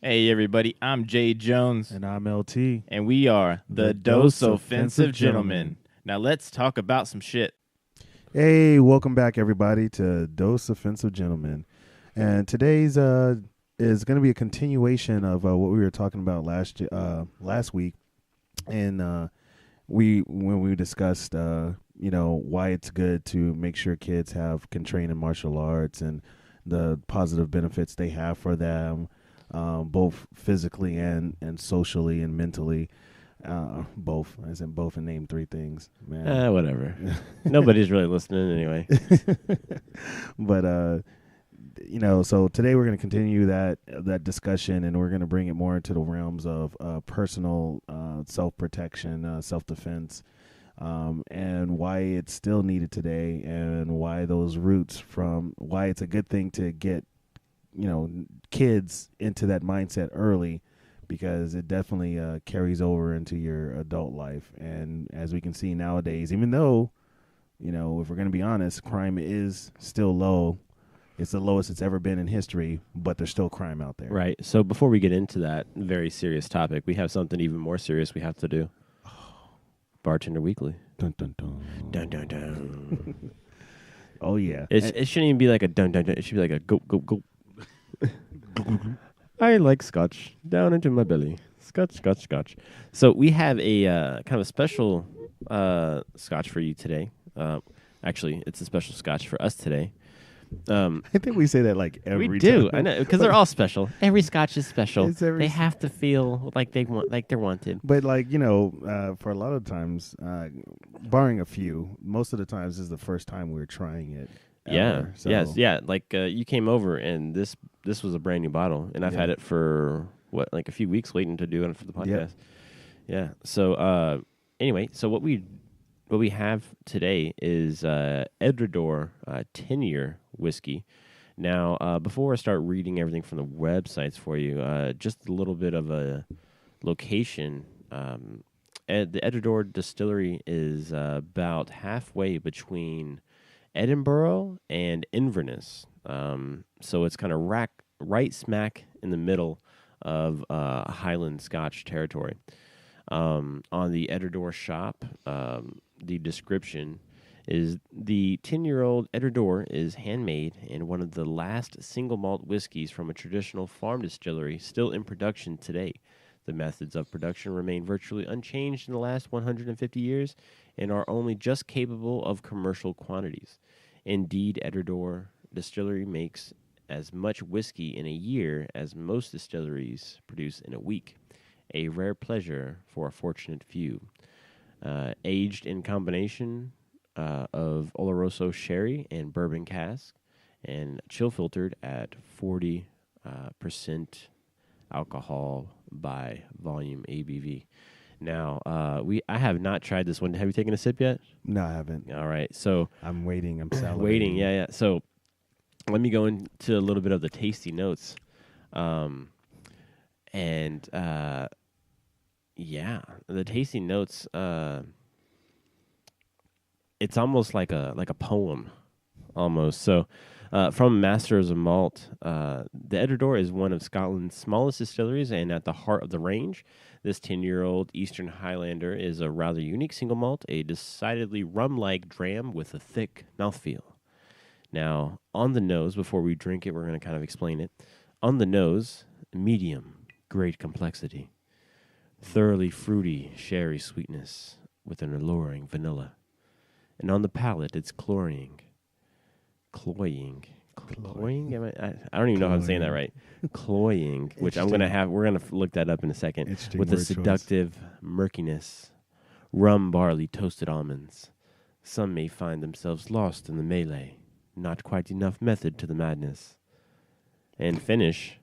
Hey everybody, I'm Jay Jones, And I'm LT. and we are the Dose Offensive Gentlemen. Now let's talk about some shit. Hey, welcome back, everybody, to Dose Offensive Gentlemen. And today's is going to be a continuation of what we were talking about last week, and when we discussed why it's good to make sure kids can train in martial arts and the positive benefits they have for them, both physically and socially and mentally. Both, as in both, and name three things, man. Whatever. Nobody's really listening anyway. But so today we're going to continue that discussion, and we're going to bring it more into the realms of personal self-protection, self-defense, and why it's still needed today, and why why it's a good thing to get kids into that mindset early, because it definitely carries over into your adult life. And as we can see nowadays, even though, if we're going to be honest, crime is still low. It's the lowest it's ever been in history, but there's still crime out there. Right. So before we get into that very serious topic, we have something even more serious we have to do. Bartender Weekly. Dun, dun, dun. Dun, dun, dun. Oh, yeah. It shouldn't even be like a dun, dun, dun. It should be like a go, go, go. I like scotch down into my belly. Scotch, scotch, scotch. So we have a kind of a special scotch for you today. Actually, it's a special scotch for us today. I think we say that like every time. We do. I know, because they're all special. Every scotch is special. They s- have to feel like they're wanted. But for a lot of times, barring a few, most of the times this is the first time we're trying it. Yeah. Ever, so. Yes. Yeah. Like you came over and this was a brand new bottle, and I've had it for a few weeks waiting to do it for the podcast. Yeah. So anyway, so what we have today is EDRADOUR 10-year whiskey. Now, before I start reading everything from the websites for you, just a little bit of a location. The EDRADOUR distillery is about halfway between Edinburgh and Inverness. So it's kind of right smack in the middle of Highland Scotch territory. On the EDRADOUR shop, the description is the 10-year-old EDRADOUR is handmade and one of the last single malt whiskeys from a traditional farm distillery still in production today. The methods of production remain virtually unchanged in the last 150 years and are only just capable of commercial quantities. Indeed, EDRADOUR distillery makes as much whiskey in a year as most distilleries produce in a week, a rare pleasure for a fortunate few. Aged in combination of Oloroso sherry and bourbon cask, and chill filtered at 40% alcohol by volume ABV. Now, I have not tried this one. Have you taken a sip yet? No, I haven't. All right, so I'm waiting. I'm salivating. waiting. Yeah. So let me go into a little bit of the tasty notes, yeah, the tasty notes. It's almost like a poem, almost. So, from Masters of Malt, the EDRADOUR is one of Scotland's smallest distilleries and at the heart of the range. This 10-year-old Eastern Highlander is a rather unique single malt, a decidedly rum-like dram with a thick mouthfeel. Now, on the nose, before we drink it, we're going to kind of explain it. On the nose, medium, great complexity. Thoroughly fruity sherry sweetness with an alluring vanilla. And on the palate, it's cloying. I don't even know if I'm saying that right. Cloying, which we're gonna look that up in a second. With a seductive murkiness, rum, barley, toasted almonds. Some may find themselves lost in the melee. Not quite enough method to the madness. And finish,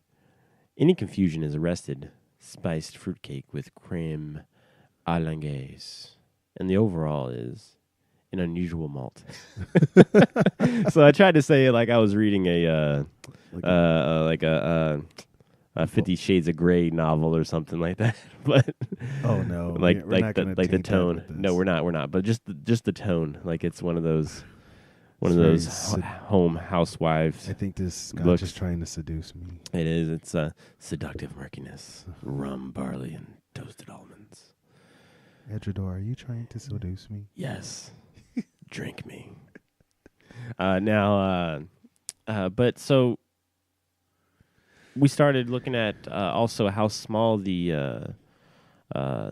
any confusion is arrested. Spiced fruitcake with creme anglaise. And the overall is an unusual malt. So I tried to say it like I was reading a 50 Shades of Grey novel or something like that. But oh no, the tone. No, we're not. But just the tone. Like it's one of one of those home housewives. I think this Scotch is trying to seduce me. It is. It's seductive murkiness, rum, barley, and toasted almonds. EDRADOUR, are you trying to seduce me? Yes. Drink me. But so we started looking at also how small the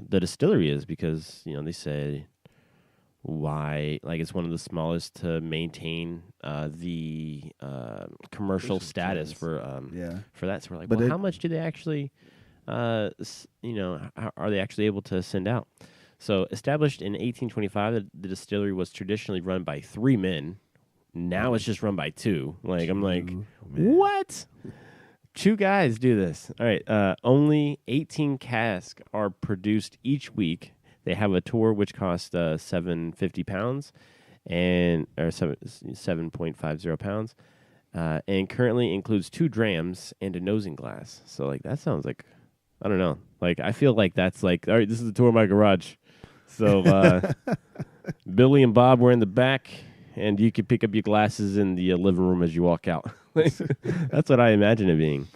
distillery is, because they say why, like, it's one of the smallest to maintain the commercial status for that. So we're like, how much do they actually are they actually able to send out? So established in 1825, the distillery was traditionally run by 3 men. Now it's just run by 2. Like, I'm like, what? 2 guys do this. All right. Only 18 casks are produced each week. They have a tour which costs £750 or 7.50 pounds, and currently includes 2 drams and a nosing glass. So, like, that sounds like, I don't know. Like, I feel like that's like, all right, this is the tour of my garage. So Billy and Bob were in the back, and you could pick up your glasses in the living room as you walk out. That's what I imagine it being.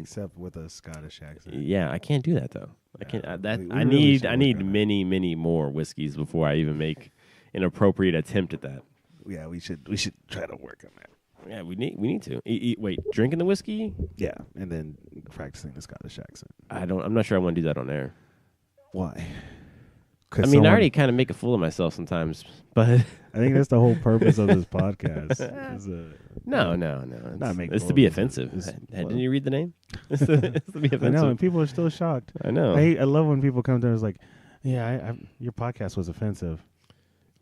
Except with a Scottish accent. Yeah, I can't do that though. I can't. I need many more whiskeys before I even make an appropriate attempt at that. Yeah, we should try to work on that. Yeah, we need to. Wait, drinking the whiskey? Yeah, and then practicing the Scottish accent. I'm not sure I want to do that on air. Why? I mean, I already kind of make a fool of myself sometimes, but I think that's the whole purpose of this podcast. No. It's to be offensive. Didn't you read the name? It's to be offensive. I know, and people are still shocked. I know. I love when people come to us like, yeah, your podcast was offensive.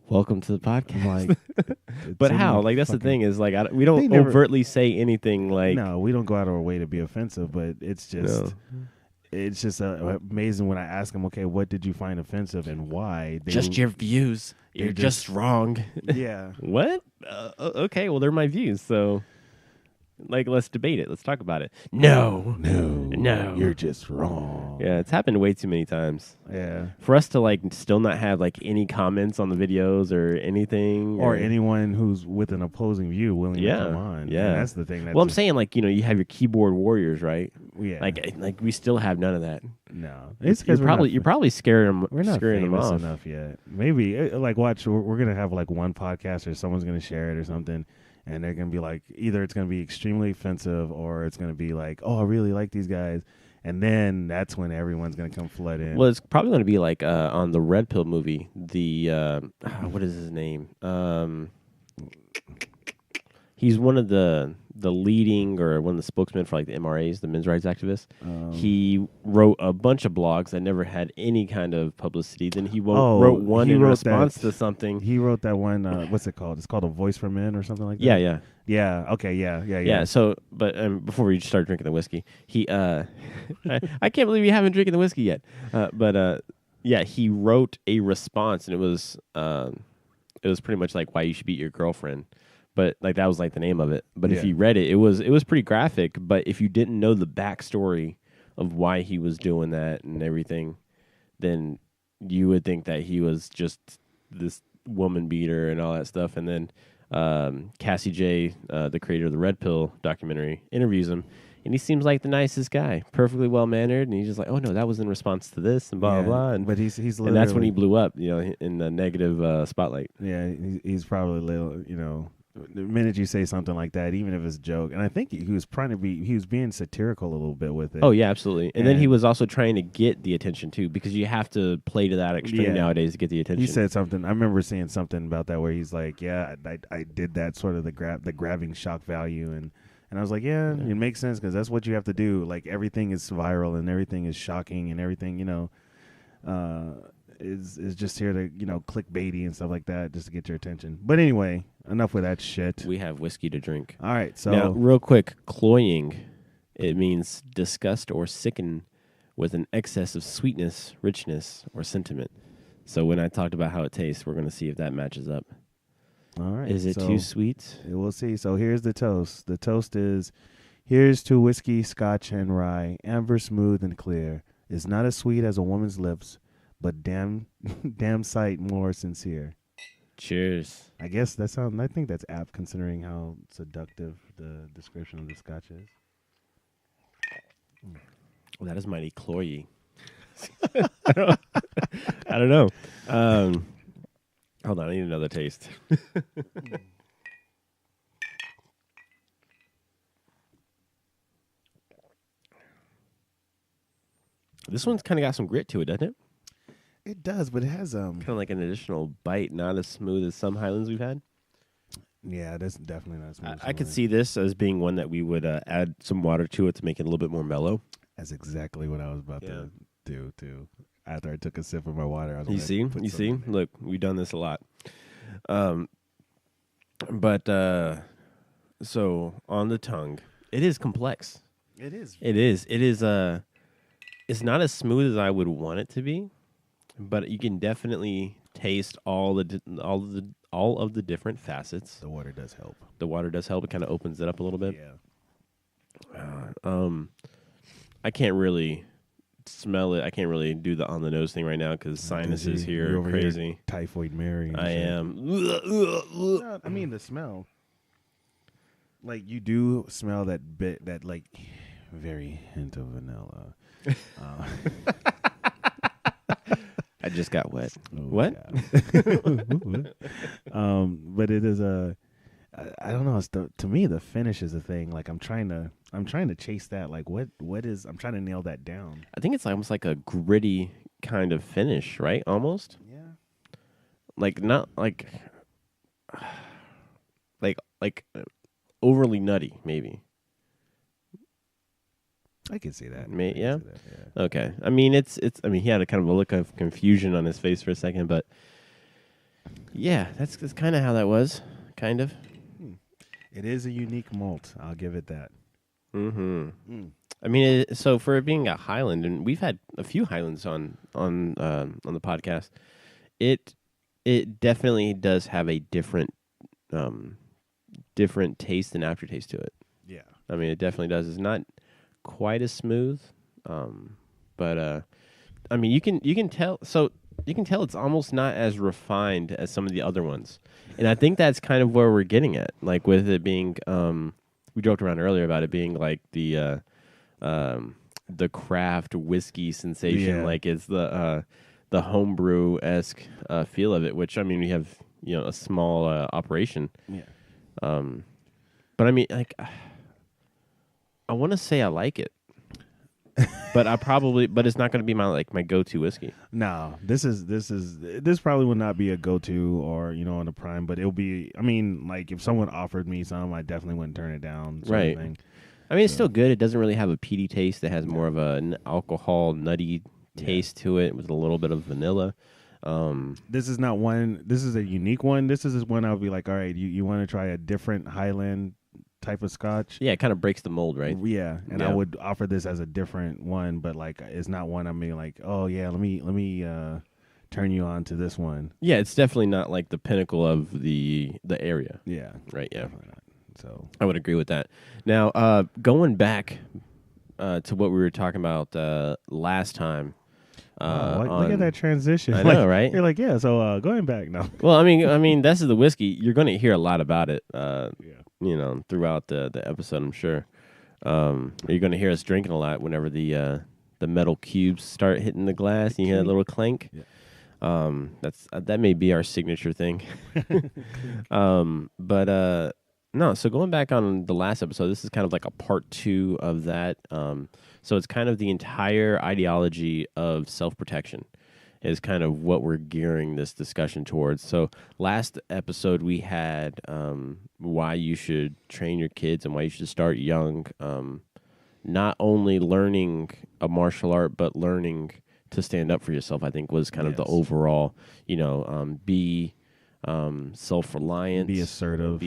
Welcome to the podcast. Like, but how? Like, that's the thing is, like, we don't overtly say anything like. No, we don't go out of our way to be offensive, but it's just. No. It's just amazing when I ask them, okay, what did you find offensive and why? Just your views. You're just wrong. Yeah. What? Okay, well, they're my views, so, like, let's debate it. Let's talk about it. No. You're just wrong. Yeah, it's happened way too many times. Yeah. For us to, like, still not have, like, any comments on the videos or anything. Or anyone who's with an opposing view willing to come on. Yeah. And that's the thing. Well, I'm saying, like, you have your keyboard warriors, right? Yeah. Like we still have none of that. No. It's because you're probably scaring them. We're not scaring famous them off enough yet. Maybe, like, watch, we're going to have, like, one podcast or someone's going to share it or something. And they're going to be like, either it's going to be extremely offensive or it's going to be like, oh, I really like these guys. And then that's when everyone's going to come flood in. Well, it's probably going to be like on the Red Pill movie, the, what is his name? He's one of the leading or one of the spokesmen for like the MRAs, the men's rights activists. He wrote a bunch of blogs that never had any kind of publicity. Then he wrote one in response to something. He wrote that one. What's it called? It's called A Voice for Men or something like that. Yeah. Okay. Yeah. So, but before we start drinking the whiskey, he I can't believe you haven't drinking the whiskey yet. He wrote a response, and it was pretty much like why you should beat your girlfriend. But like that was like the name of it. But if you read it, it was pretty graphic. But if you didn't know the backstory of why he was doing that and everything, then you would think that he was just this woman beater and all that stuff. And then Cassie J, the creator of the Red Pill documentary, interviews him, and he seems like the nicest guy, perfectly well mannered. And he's just like, oh no, that was in response to this and blah blah blah. And, but he's and that's when he blew up, in the negative spotlight. Yeah, he's probably little, the minute you say something like that, even if it's a joke, and I think he was being satirical a little bit with it. Oh yeah, absolutely. And then he was also trying to get the attention too, because you have to play to that extreme nowadays to get the attention. He said something. I remember seeing something about that where he's like, "Yeah, I did that sort of the grabbing shock value," and I was like, "Yeah, it makes sense because that's what you have to do. Like everything is viral and everything is shocking and everything, is just here to clickbaity and stuff like that just to get your attention." But anyway, enough with that shit. We have whiskey to drink. All right, so now real quick, cloying, it means disgust or sicken with an excess of sweetness, richness, or sentiment. So when I talked about how it tastes, we're going to see if that matches up. All right, is it too sweet? We'll see. So here's the toast. The toast is, here's to whiskey, scotch, and rye, amber, smooth, and clear. It's not as sweet as a woman's lips, but damn sight more sincere. Cheers. I guess that sounds. I think that's apt considering how seductive the description of the Scotch is. Well, that is mighty cloyy. I don't know. Hold on, I need another taste. This one's kind of got some grit to it, doesn't it? It does, but it has Kind of like an additional bite, not as smooth as some Highlands we've had. Yeah, that's definitely not smooth. I could see this as being one that we would add some water to it to make it a little bit more mellow. That's exactly what I was about to do too. After I took a sip of my water, I was You see? Look, we've done this a lot. But so on the tongue, it is complex. It is. It is. It's not as smooth as I would want it to be, but you can definitely taste all of the different facets. The water does help. The water does help. It kind of opens it up a little bit. Yeah. I can't really smell it. I can't really do the on the nose thing right now because sinuses here You're are over crazy. Here, typhoid Mary. And I shit. am. No, I mean the smell. Like you do smell that bit, that like very hint of vanilla. I just got wet. Oh, What? But it is I don't know. It's to me, the finish is a thing. Like I'm trying to chase that. Like what is? I'm trying to nail that down. I think it's almost like a gritty kind of finish, right? Almost. Yeah. Like not like overly nutty, maybe. I can see that. Yeah? Okay. I mean, it's. I mean, he had a kind of a look of confusion on his face for a second, but yeah, that's kind of how that was. Kind of. It is a unique malt. I'll give it that. Mm-hmm. I mean, so for it being a Highland, and we've had a few Highlands on the podcast, it definitely does have a different taste and aftertaste to it. Yeah. I mean, it definitely does. It's not quite as smooth, but I mean, you can tell. So you can tell it's almost not as refined as some of the other ones, and I think that's kind of where we're getting at. Like with it being, we joked around earlier about it being like the craft whiskey sensation. Yeah. Like it's the homebrew-esque feel of it. Which I mean, we have a small operation. Yeah. But I mean, like, I want to say I like it, but it's not going to be my go-to whiskey. No, this probably would not be a go-to or on a prime, but it'll be. I mean, like if someone offered me some, I definitely wouldn't turn it down. Sort of thing. I mean, it's still good. It doesn't really have a peaty taste. It has more of an alcohol, nutty taste to it with a little bit of vanilla. This is not one. This is a unique one. This is one I'll be like, all right, you want to try a different Highland type of Scotch? Yeah, it kind of breaks the mold, right? Yeah, and I would offer this as a different one, but like it's not one I'm being like, oh yeah, let me turn you on to this one. Yeah, it's definitely not like the pinnacle of the area. Yeah, right. Yeah, definitely not. So I would agree with that. Now, going back to what we were talking about last time. Look at that transition. I know, right? You're like, yeah. So going back now. Well, I mean, this is the whiskey. You're going to hear a lot about it. Throughout the episode, I'm sure. You're going to hear us drinking a lot whenever the metal cubes start hitting the glass. And you hear that little clank. Yeah. That may be our signature thing. No. So going back on the last episode, this is kind of like a part 2 of that. So it's kind of the entire ideology of self-protection is kind of what we're gearing this discussion towards. So last episode we had why you should train your kids and why you should start young. Not only learning a martial art, but learning to stand up for yourself, I think was kind of the overall, be self-reliant, be assertive,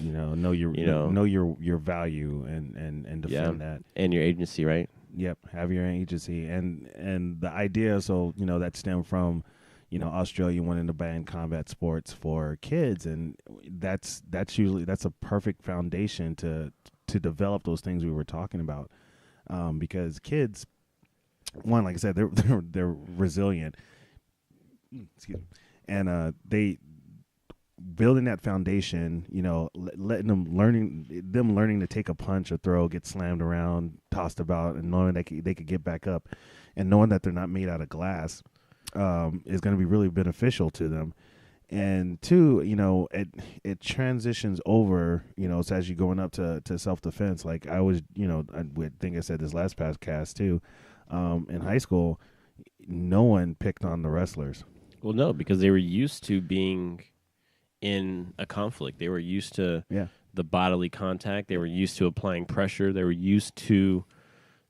know your value and defend that and your agency, right? Yep, have your agency and the idea. So that stemmed from Australia wanting to ban combat sports for kids, and that's a perfect foundation to develop those things we were talking about, because kids, one, like I said, they're resilient. Excuse me. And building that foundation, letting them learning to take a punch or throw, get slammed around, tossed about, and knowing they could get back up, and knowing that they're not made out of glass, is going to be really beneficial to them. And two, it transitions over, so as you're going up to self-defense. Like I think I said this last podcast too, in high school, no one picked on the wrestlers. Well, no, because they were used to being in a conflict. They were used to the bodily contact. They were used to applying pressure. They were used to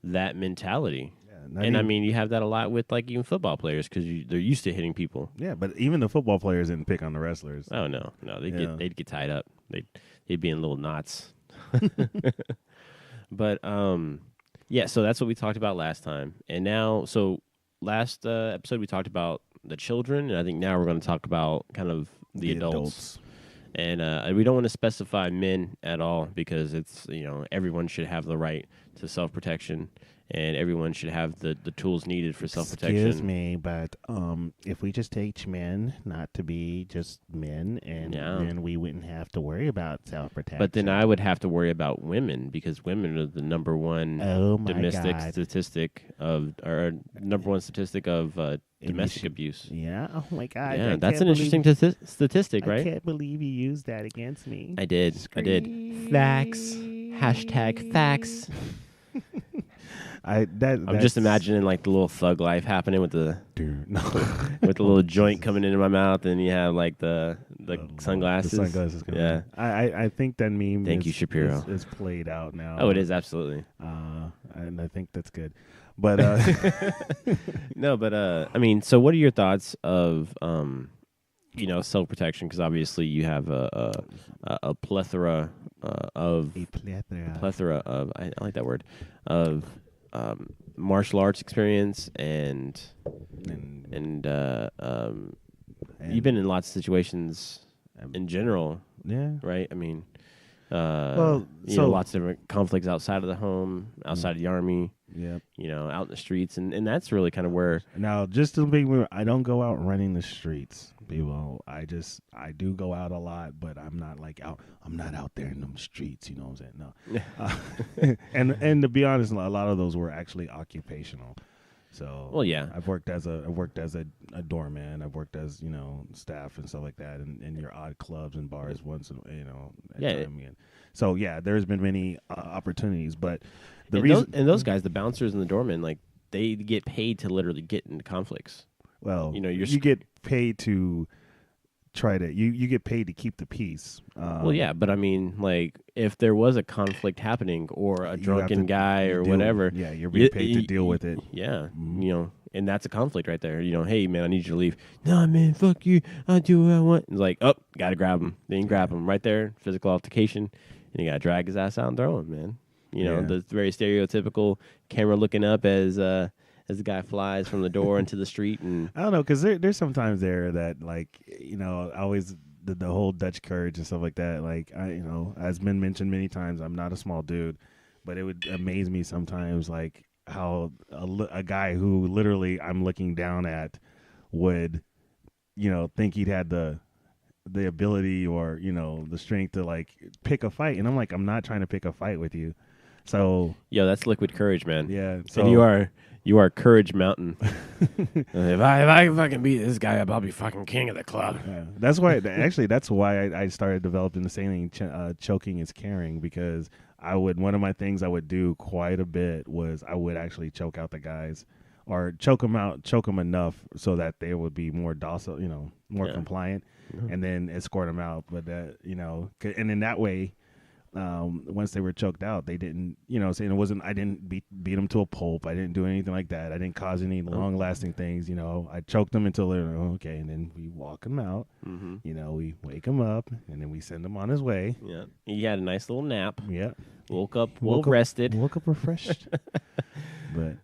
that mentality. And I mean, you have that a lot with like even football players because they're used to hitting people. Yeah, but even the football players didn't pick on the wrestlers. Oh no, they'd get tied up. They'd be in little knots. But so that's what we talked about last time. And now, so last episode we talked about the children, and I think now we're going to talk about kind of the adults. And we don't want to specify men at all because it's everyone should have the right to self-protection. And everyone should have the tools needed for self-protection. Excuse me, but if we just teach men not to be just men, and then we wouldn't have to worry about self-protection. But then I would have to worry about women because women are the number one statistic of domestic abuse. Yeah. Oh my God. Yeah, that's an interesting statistic, right? I can't believe you used that against me. I did. Facts. Hashtag facts. I'm just imagining like the little thug life happening with the with the little joint coming into my mouth, and you have like the sunglasses. The sunglasses coming in. I think that meme. Thank you, Shapiro. Is played out now. Oh, it is absolutely. And I think that's good. But no, but I mean, so what are your thoughts of self-protection? Because obviously you have a plethora of I like that word of martial arts experience and you've been in lots of situations in general, right? I mean, lots of different conflicts outside of the home, outside of the army, out in the streets, and that's really kind of where. Now, just to be clear, I don't go out running the streets, people. I do go out a lot, but I'm not like out. I'm not out there in them streets. You know what I'm saying? No. And to be honest, a lot of those were actually occupational. So I've worked as a doorman. I've worked as staff and stuff like that, in your odd clubs and bars once So there's been many opportunities, but those guys, the bouncers and the doormen, like they get paid to literally get into conflicts. Well, you get paid to try to you get paid to keep the peace. But I mean, like if there was a conflict happening or a drunken guy or whatever, you're being paid to deal with it. Yeah, and that's a conflict right there. Hey man, I need you to leave. Nah, man, fuck you. I'll do what I want. It's like, oh, gotta grab him. Then you grab him right there, physical altercation, and you gotta drag his ass out and throw him, man. The very stereotypical camera looking up as the guy flies from the door into the street. And I don't know, because there's sometimes there that always the whole Dutch courage and stuff like that. Like as been mentioned many times, I'm not a small dude, but it would amaze me sometimes like how a guy who literally I'm looking down at would think he'd had the ability or the strength to like pick a fight, and I'm like, I'm not trying to pick a fight with you. So that's liquid courage, man. Yeah, so and you are Courage Mountain. if I fucking beat this guy up, I'll be fucking king of the club. Yeah. That's why that's why I started developing the saying choking is caring, because one of my things I would do quite a bit was I would actually choke out the guys, or choke them enough so that they would be more docile, more compliant, and then escort them out. But and in that way, once they were choked out, they didn't, saying it wasn't, I didn't beat them to a pulp. I didn't do anything like that. I didn't cause any long lasting things. I choked them until they're okay, and then we walk them out. Mm-hmm. We wake him up, and then we send him on his way. Yeah, he had a nice little nap. Yeah, woke up rested. Woke up refreshed. But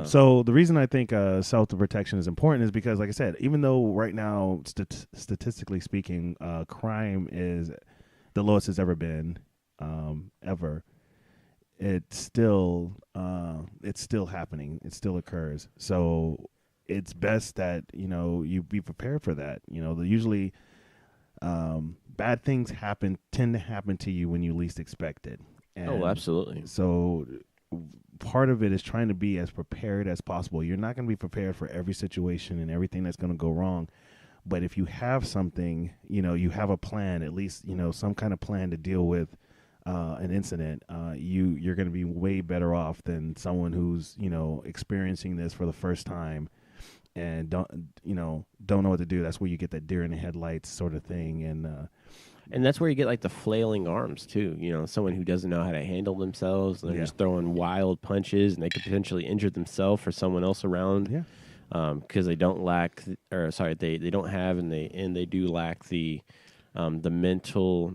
so the reason I think self-protection is important is because, like I said, even though right now, statistically speaking, crime is the lowest it's ever been, ever, it's still happening. It still occurs. So it's best that you be prepared for that. Usually bad things tend to happen to you when you least expect it. And absolutely. So part of it is trying to be as prepared as possible. You're not going to be prepared for every situation and everything that's going to go wrong. But if you have something, you have a plan, at least, some kind of plan to deal with an incident, you're going to be way better off than someone who's, experiencing this for the first time and don't know what to do. That's where you get that deer in the headlights sort of thing. And that's where you get like the flailing arms too. Someone who doesn't know how to handle themselves, and they're just throwing wild punches, and they could potentially injure themselves or someone else around. Yeah. Because they don't lack, they don't have, and they do lack the mental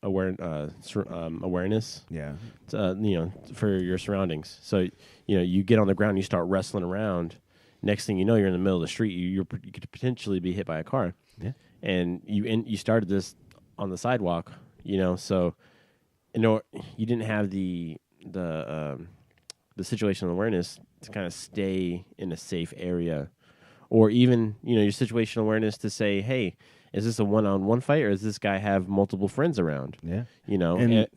awareness. Yeah. For your surroundings. So you get on the ground, you start wrestling around. Next thing you know, you're in the middle of the street. You could potentially be hit by a car. Yeah. And you started this on the sidewalk. So you didn't have the situational awareness to kind of stay in a safe area, or even your situational awareness to say, hey, is this a one-on-one fight, or does this guy have multiple friends around? Yeah. And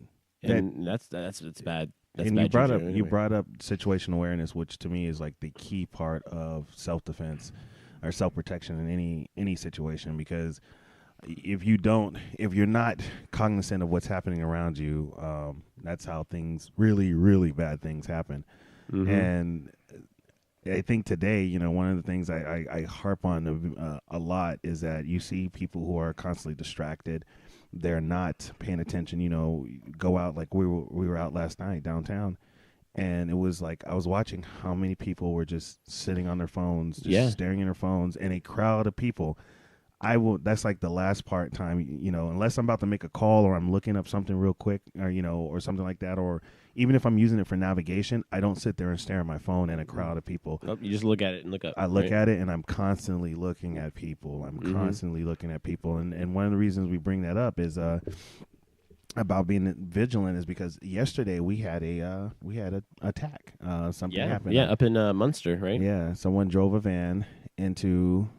that's bad. That's and bad you brought up situational awareness, which to me is like the key part of self-defense or self-protection in any situation, because if you're not cognizant of what's happening around you, that's how really, really bad things happen. Mm-hmm. And I think today, one of the things I harp on a lot is that you see people who are constantly distracted. They're not paying attention. Go out, like we were out last night downtown, and it was like I was watching how many people were just sitting on their phones, just staring at their phones, and a crowd of people. That's like the last part time, unless I'm about to make a call or I'm looking up something real quick, or or something like that, or even if I'm using it for navigation, I don't sit there and stare at my phone in a crowd of people. Nope, you just look at it and look up. I look at it and I'm constantly looking at people. Constantly looking at people, and one of the reasons we bring that up is about being vigilant is because yesterday we had a attack. Something happened. Yeah, up in Munster, right? Yeah, someone drove a van into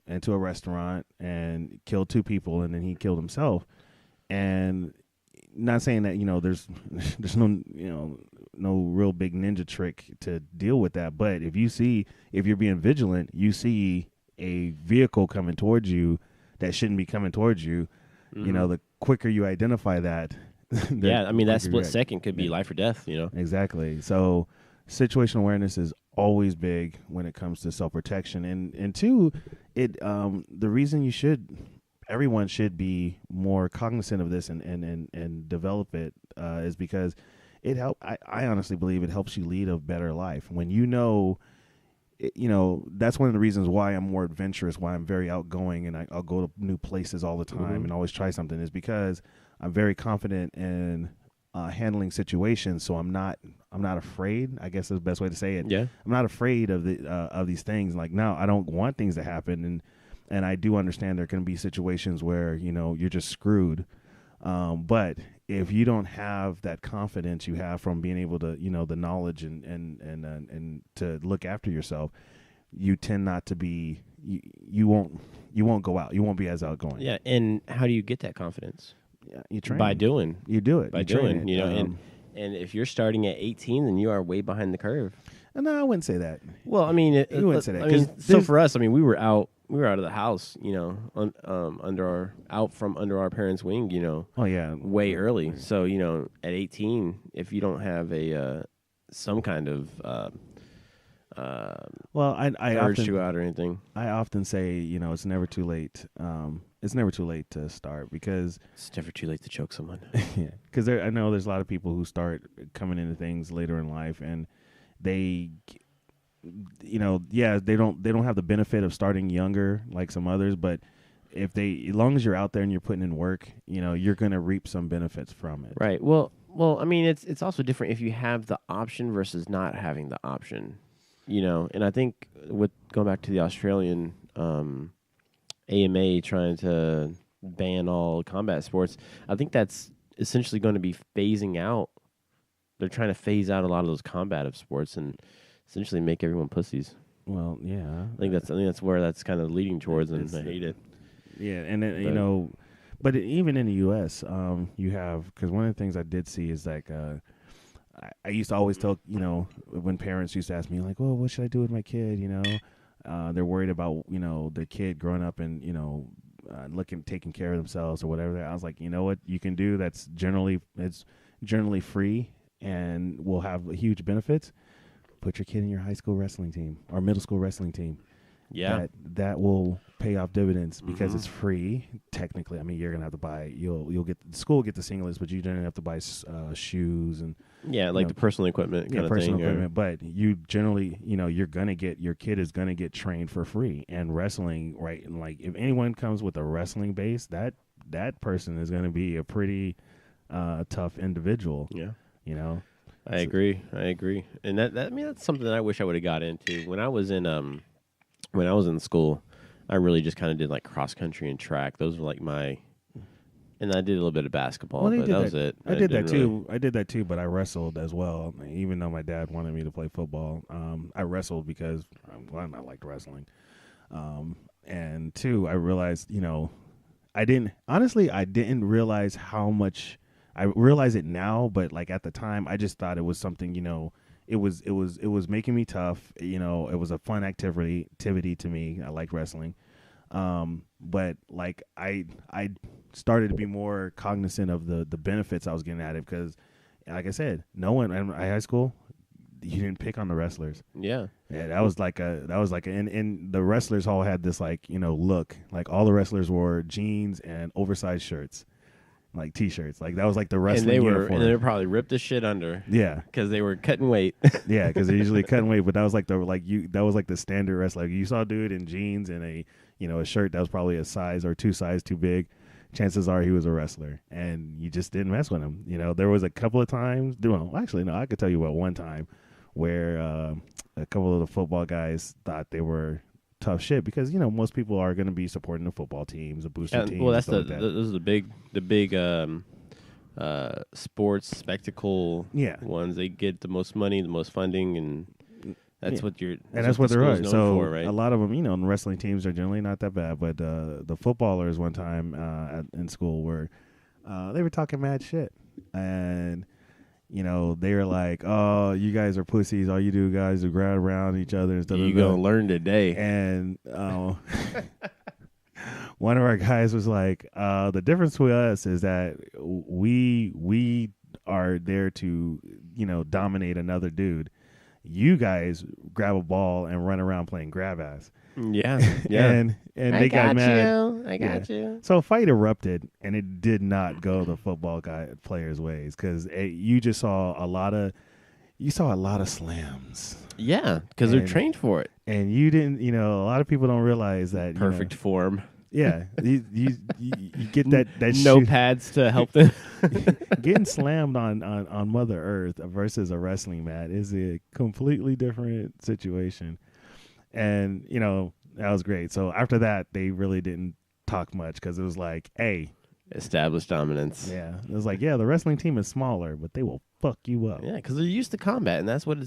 a restaurant and killed 2 people, and then he killed himself. And not saying that there's no real big ninja trick to deal with that, but if you're being vigilant, you see a vehicle coming towards you that shouldn't be coming towards you. Mm-hmm. The quicker you identify that, that split second could be life or death. Exactly. So situational awareness is always big when it comes to self-protection, and 2, the reason everyone should be more cognizant of this and develop it is because I honestly believe it helps you lead a better life when that's one of the reasons why I'm more adventurous, why I'm very outgoing, and I'll go to new places all the time and always try something, is because I'm very confident in handling situations. So I'm not afraid, I guess is the best way to say it. Yeah. I'm not afraid of these things. Like, now I don't want things to happen, and I do understand there can be situations where you're just screwed. But if you don't have that confidence you have from being able to the knowledge and to look after yourself, you tend not to be you won't go out. You won't be as outgoing. Yeah. And how do you get that confidence? Yeah, you train. By doing. You do it. By doing. And if you're starting at 18, then you are way behind the curve. No, I wouldn't say that. Well, I mean, you wouldn't say that. So for us, we were out of the house, under our parents' wing, Oh yeah, way early. So at 18, if you don't have a some kind of well, I urge often to go out or anything. I often say it's never too late. It's never too late to start, because It's never too late to choke someone. yeah, because I know there's a lot of people who start coming into things later in life, and they they don't have the benefit of starting younger like some others, but as long as you're out there and you're putting in work, you're going to reap some benefits from it. Right. Well, I mean, it's also different if you have the option versus not having the option, and I think with going back to the Australian AMA trying to ban all combat sports, I think that's essentially going to be phasing out. They're trying to phase out a lot of those combative sports and essentially make everyone pussies. Well, yeah. I think that's where that's kind of leading towards, and I hate it. Yeah, and then, you know, but even in the U.S., you have, because one of the things I did see is like, I used to always tell, you know, when parents used to ask me like, well, what should I do with my kid? You know, they're worried about, you know, their kid growing up and, you know, taking care of themselves or whatever. I was like, you know what you can do that's generally free and will have huge benefits. Put your kid in your high school wrestling team or middle school wrestling team. Yeah. That will pay off dividends because it's free. Technically, I mean, you're gonna have to buy. You'll get the school will get the singlets, but you don't have to buy shoes and like the personal equipment kind of personal thing. Equipment. But you generally, you know, your kid is gonna get trained for free. And wrestling, right? And like if anyone comes with a wrestling base, that person is gonna be a pretty tough individual. Yeah, you know. I agree, and that I mean that's something that I wish I would have got into when I was in school. I really just kind of did like cross country and track. Those were like and I did a little bit of basketball, but that was it. I did that too. I did that too, but I wrestled as well. Even though my dad wanted me to play football, I wrestled because one, I liked wrestling, and two, I realized, you know, I didn't realize how much. I realize it now, but like at the time, I just thought it was something, you know, it was making me tough. You know, it was a fun activity to me. I like wrestling. But like I started to be more cognizant of the benefits I was getting at it because, like I said, no one in high school, you didn't pick on the wrestlers. Yeah. That was like and the wrestlers all had this like, you know, look, like all the wrestlers wore jeans and oversized shirts. Like T-shirts, like that was like the wrestling uniform. And they were probably ripped the shit under. Yeah, because they were cutting weight. Yeah, because they usually cutting weight, but that was like that was like the standard wrestler. Like you saw a dude in jeans and a shirt that was probably a size or two sizes too big. Chances are he was a wrestler, and you just didn't mess with him. You know, there was a couple of times. Well, actually, no, I could tell you about one time where a couple of the football guys thought they were tough shit because, you know, most people are going to be supporting the football teams, the booster teams. Well, those are the big sports spectacle ones. They get the most money, the most funding, and that's what that's what they're known so for, right? A lot of them, you know, and wrestling teams are generally not that bad, but the footballers one time in school were they were talking mad shit, and you know, they were like, "Oh, you guys are pussies. All you do, guys, is grab around each other and stuff." You gonna learn today. And one of our guys was like, "The difference with us is that we are there to, you know, dominate another dude. You guys grab a ball and run around playing grab ass." Yeah. and they got mad. I got you. So a fight erupted, and it did not go the football players' ways because you just saw a lot of slams. Yeah, because they're trained for it. And you didn't, you know, a lot of people don't realize that perfect form. Yeah, you get that no pads to help them. Getting slammed on Mother Earth versus a wrestling mat is a completely different situation. And, you know, that was great. So after that, they really didn't talk much because it was like, hey. Established dominance. Yeah. It was like, yeah, the wrestling team is smaller, but they will fuck you up. Yeah, because they're used to combat, and that's what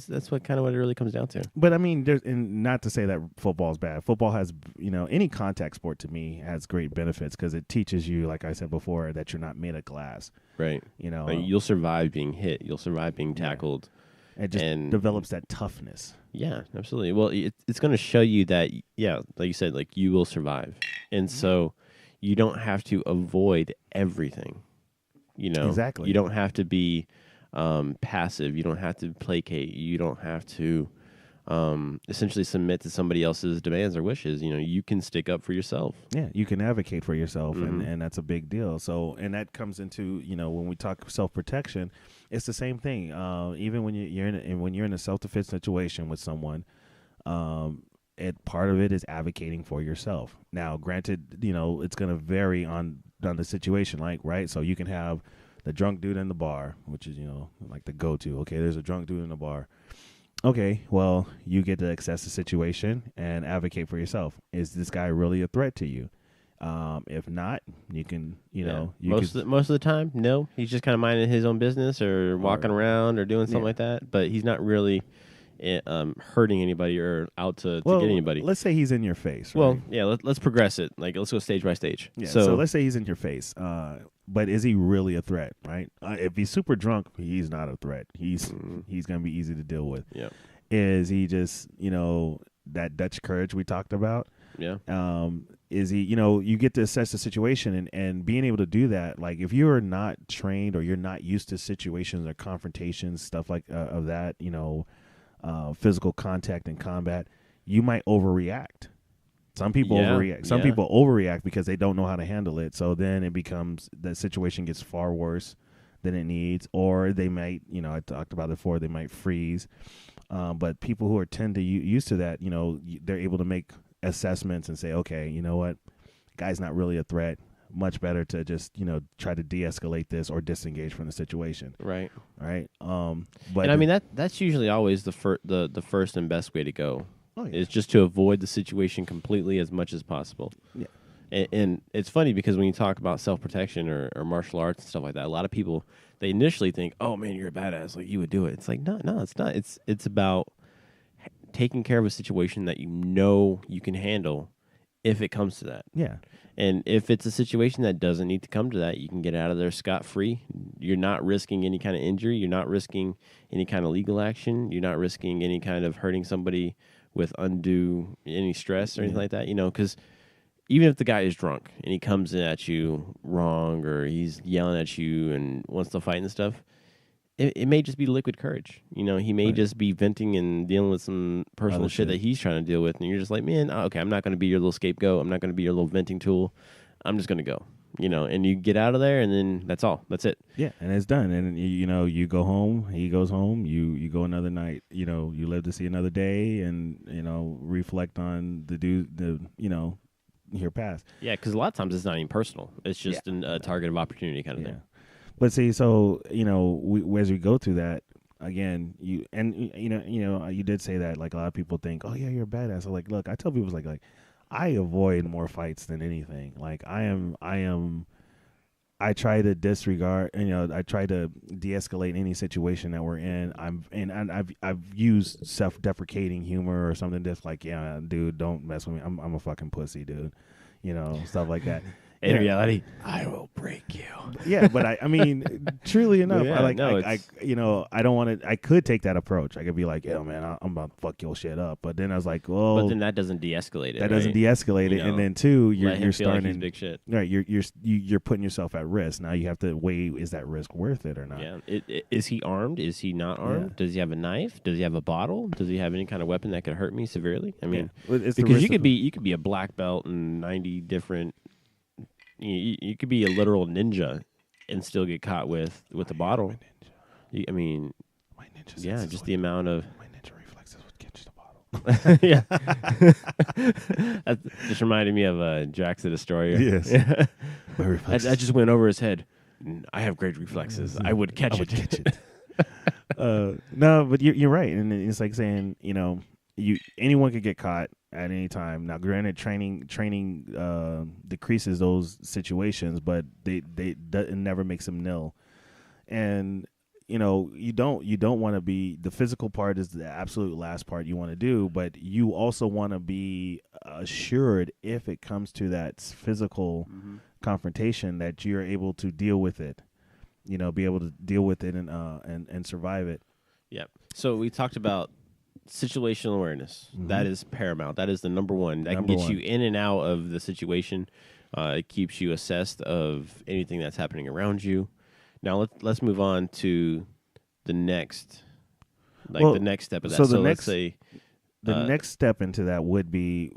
kind of what it really comes down to. But, I mean, and not to say that football is bad. Football has, you know, any contact sport to me has great benefits because it teaches you, like I said before, that you're not made of glass. Right. You know. Like, you'll survive being hit. You'll survive being tackled. It just develops that toughness. Yeah, absolutely. Well, it's going to show you that, yeah, like you said, like you will survive. And so you don't have to avoid everything, you know. Exactly. You don't have to be passive. You don't have to placate. You don't have to essentially submit to somebody else's demands or wishes. You know, you can stick up for yourself. Yeah, you can advocate for yourself, and that's a big deal. So, and that comes into, you know, when we talk self-protection, it's the same thing. Even when you're in a self-defense situation with someone, part of it is advocating for yourself. Now, granted, you know, it's going to vary on the situation, like, right? So you can have the drunk dude in the bar, which is, you know, like the go-to. Okay, there's a drunk dude in the bar. Okay, well, you get to assess the situation and advocate for yourself. Is this guy really a threat to you? If not, you can, you know. Most of the time, no. He's just kind of minding his own business or walking around or doing something like that. But he's not really hurting anybody or out to get anybody. Let's say he's in your face. Right? Well, yeah, let's progress it. Like, let's go stage by stage. Yeah. So let's say he's in your face. But is he really a threat? Right. If he's super drunk, he's not a threat. He's gonna be easy to deal with. Yeah. Is he just that Dutch courage we talked about? Yeah. Is he, you get to assess the situation and being able to do that. Like if you're not trained or you're not used to situations or confrontations, stuff like of that, physical contact and combat, you might overreact. Some people overreact. Some people overreact because they don't know how to handle it. So then it becomes the situation gets far worse than it needs, or they might, I talked about it before, they might freeze. But people who are tend to used to that, they're able to make assessments and say, okay, you know what, guy's not really a threat. Much better to just try to de-escalate this or disengage from the situation. Right. But and I mean that's usually always the first and best way to go. Oh, yeah. Is just to avoid the situation completely as much as possible. Yeah. And it's funny because when you talk about self-protection or martial arts and stuff like that, a lot of people, they initially think, oh, man, you're a badass. Like, you would do it. It's like, no, it's not. It's about taking care of a situation that you can handle if it comes to that. Yeah. And if it's a situation that doesn't need to come to that, you can get out of there scot-free. You're not risking any kind of injury. You're not risking any kind of legal action. You're not risking any kind of hurting somebody with any stress or anything like that, because even if the guy is drunk and he comes in at you wrong or he's yelling at you and wants to fight and stuff, it may just be liquid courage. He may just be venting and dealing with some personal shit that he's trying to deal with. And you're just like, man, okay, I'm not going to be your little scapegoat. I'm not going to be your little venting tool. I'm just going to go, and you get out of there and then that's all. That's it. Yeah. And it's done. And, you go home, he goes home, you go another night, you live to see another day and, reflect on your past. Yeah. Because a lot of times it's not even personal. It's just a target of opportunity kind of thing. But see, so as we go through that again, you did say that like a lot of people think, oh yeah, you're a badass. So like, look, I tell people like I avoid more fights than anything. Like I try to disregard, I try to de-escalate any situation that we're in. I've used self-deprecating humor or something that's like, yeah, dude, don't mess with me. I'm a fucking pussy, dude. Stuff like that. In reality, I will break you. Yeah, but I mean, truly enough, Well, I don't want to. I could take that approach. I could be like, yo, man, I'm about to fuck your shit up. But then I was like, well, but then that doesn't de-escalate it. That doesn't de-escalate it, and then two, you're starting like big shit. Right, you're putting yourself at risk. Now you have to weigh: is that risk worth it or not? Yeah. Is he armed? Is he not armed? Yeah. Does he have a knife? Does he have a bottle? Does he have any kind of weapon that could hurt me severely? I mean, because you could be a black belt in 90 different. You could be a literal ninja and still get caught with a bottle. I mean, my ninja just the amount of my ninja reflexes would catch the bottle. Yeah, that just reminded me of Jax the Destroyer. Yes, I just went over his head. I have great reflexes. I would catch it. No, but you're right, and it's like saying anyone could get caught at any time. Now, granted, training decreases those situations, but it never makes them nil. And you don't want to be, the physical part is the absolute last part you want to do, but you also want to be assured if it comes to that physical confrontation that you're able to deal with it. Be able to deal with it and survive it. Yeah. So we talked about situational awareness. That is paramount. That is the number one. That can get you in and out of the situation. It keeps you assessed of anything that's happening around you. Now let's move on to the next, the next step of that. So let's say the next step into that would be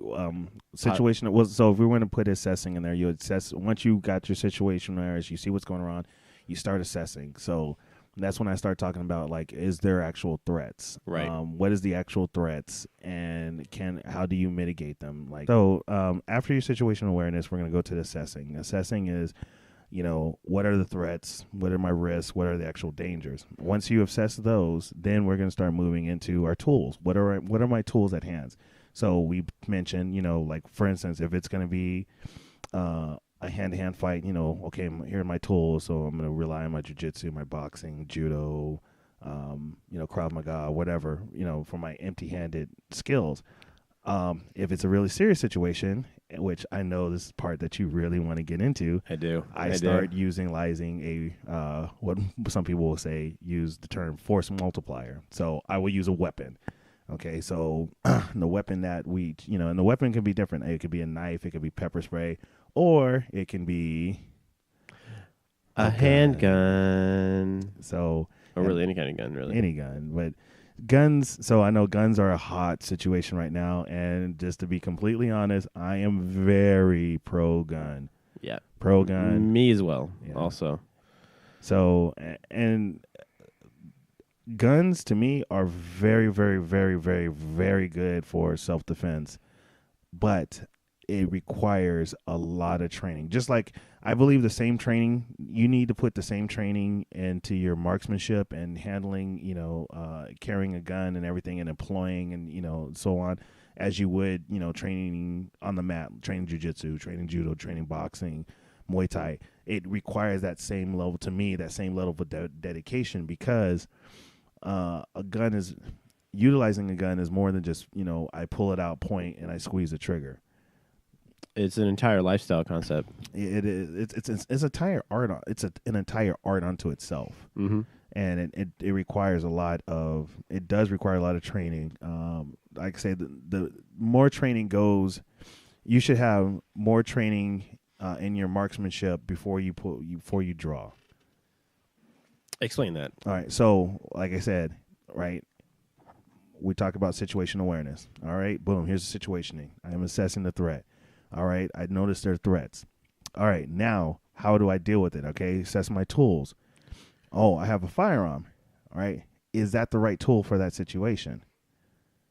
situational. So if we were to put assessing in there, you assess once you got your situational awareness, you see what's going on, you start assessing. So that's when I start talking about is there actual threats? Right. What is the actual threats, and how do you mitigate them? After your situational awareness, we're going to go to the assessing. Assessing is, what are the threats? What are my risks? What are the actual dangers? Once you assess those, then we're going to start moving into our tools. What are my tools at hand? So we mentioned, for instance, if it's going to be a hand-to-hand fight, okay, here are my tools, so I'm going to rely on my jiu-jitsu, my boxing, judo, Krav Maga, whatever, for my empty-handed skills. If it's a really serious situation, which I know this is part that you really want to get into, I start utilizing what some people will say, use the term force multiplier. So I will use a weapon. Okay, so the weapon that and the weapon can be different. It could be a knife, it could be pepper spray, or it can be a handgun. So, or really any kind of gun, really. Any gun, but guns. So I know guns are a hot situation right now, and just to be completely honest, I am very pro gun. Yeah, pro gun. Me as well. Yeah. Also, so and guns to me are very, very, very, very, very good for self-defense, but it requires a lot of training. Just like I believe the same training, you need to put the same training into your marksmanship and handling, carrying a gun and everything and employing and, so on, as you would, training on the mat, training jiu-jitsu, training judo, training boxing, Muay Thai. It requires that same level, to me, that same level of dedication, because utilizing a gun is more than just, I pull it out, point, and I squeeze the trigger. It's an entire lifestyle concept. It is. It's entire art. It's an entire art unto itself, and it requires a lot of. It does require a lot of training. Like I say, the more training goes, you should have more training in your marksmanship before you draw. Explain that. All right. So, like I said, right, we talk about situation awareness. All right. Boom. Here's the situationing. I am assessing the threat. All right. I noticed there are threats. All right. Now, how do I deal with it? Okay. Assess my tools. Oh, I have a firearm. All right. Is that the right tool for that situation?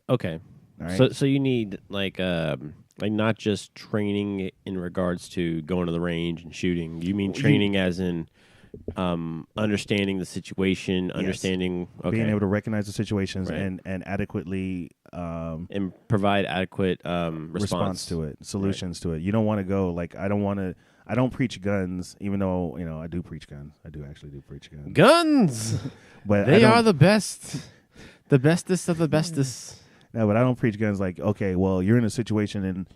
Okay. All right. So you need like not just training in regards to going to the range and shooting. You mean training as in understanding the situation, understanding being able to recognize the situations, right, and adequately and provide adequate response to it, solutions to it. You don't want to go like I don't preach guns, even though I do preach guns. I do actually preach guns. Guns, but they are the best, the bestest of the bestest. No, but I don't preach guns like, okay, well, you're in a situation and,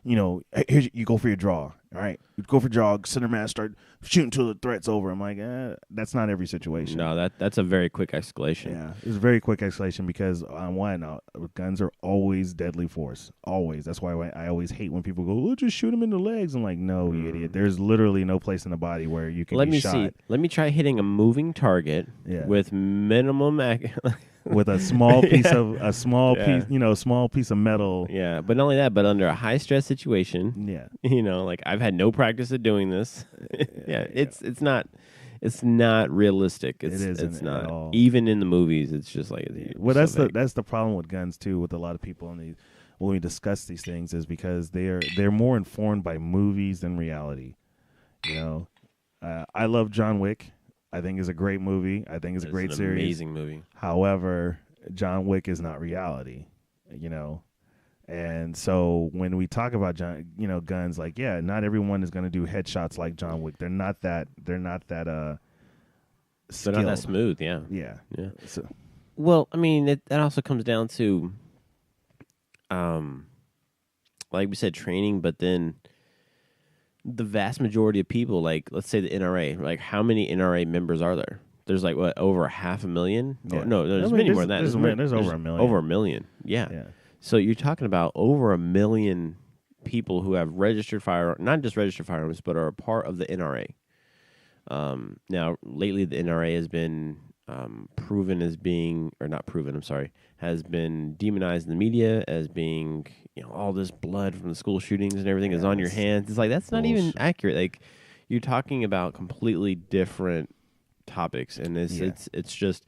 here you go for your draw. All right. You go for jog, center mass, start shooting till the threat's over. I'm like, that's not every situation. No, that's a very quick escalation. Yeah, it's a very quick escalation because, on one, guns are always deadly force. Always. That's why I always hate when people go, just shoot them in the legs. I'm like, no, you idiot. There's literally no place in the body where you can be shot. Let me try hitting a moving target with minimum... with a small piece of small piece of metal. Yeah, but not only that, but under a high stress situation. Yeah, like I've had no practice at doing this. It's not realistic. It's not at all. Even in the movies, it's just like well, that's the problem with guns too. With a lot of people when we discuss these things is because they're more informed by movies than reality. I love John Wick. I think it's a great movie. I think it's a great series. Amazing movie. However, John Wick is not reality, And so when we talk about guns, like, not everyone is going to do headshots like John Wick. They're not that skilled. They're not that smooth, yeah. Yeah. So. Well, I mean, that also comes down to like we said, training, but then the vast majority of people, like let's say the NRA, like how many NRA members are there? There's like what, over 500,000? Yeah. No, there's many more than that. There's over 1 million. Over 1 million, yeah. So you're talking about over 1 million people who have registered firearms, not just registered firearms, but are a part of the NRA. Now, lately the NRA has been proven as being, or not proven, I'm sorry, has been demonized in the media as being, all this blood from the school shootings and everything is on your hands. It's like, that's not even accurate. Like, you're talking about completely different topics, and it's just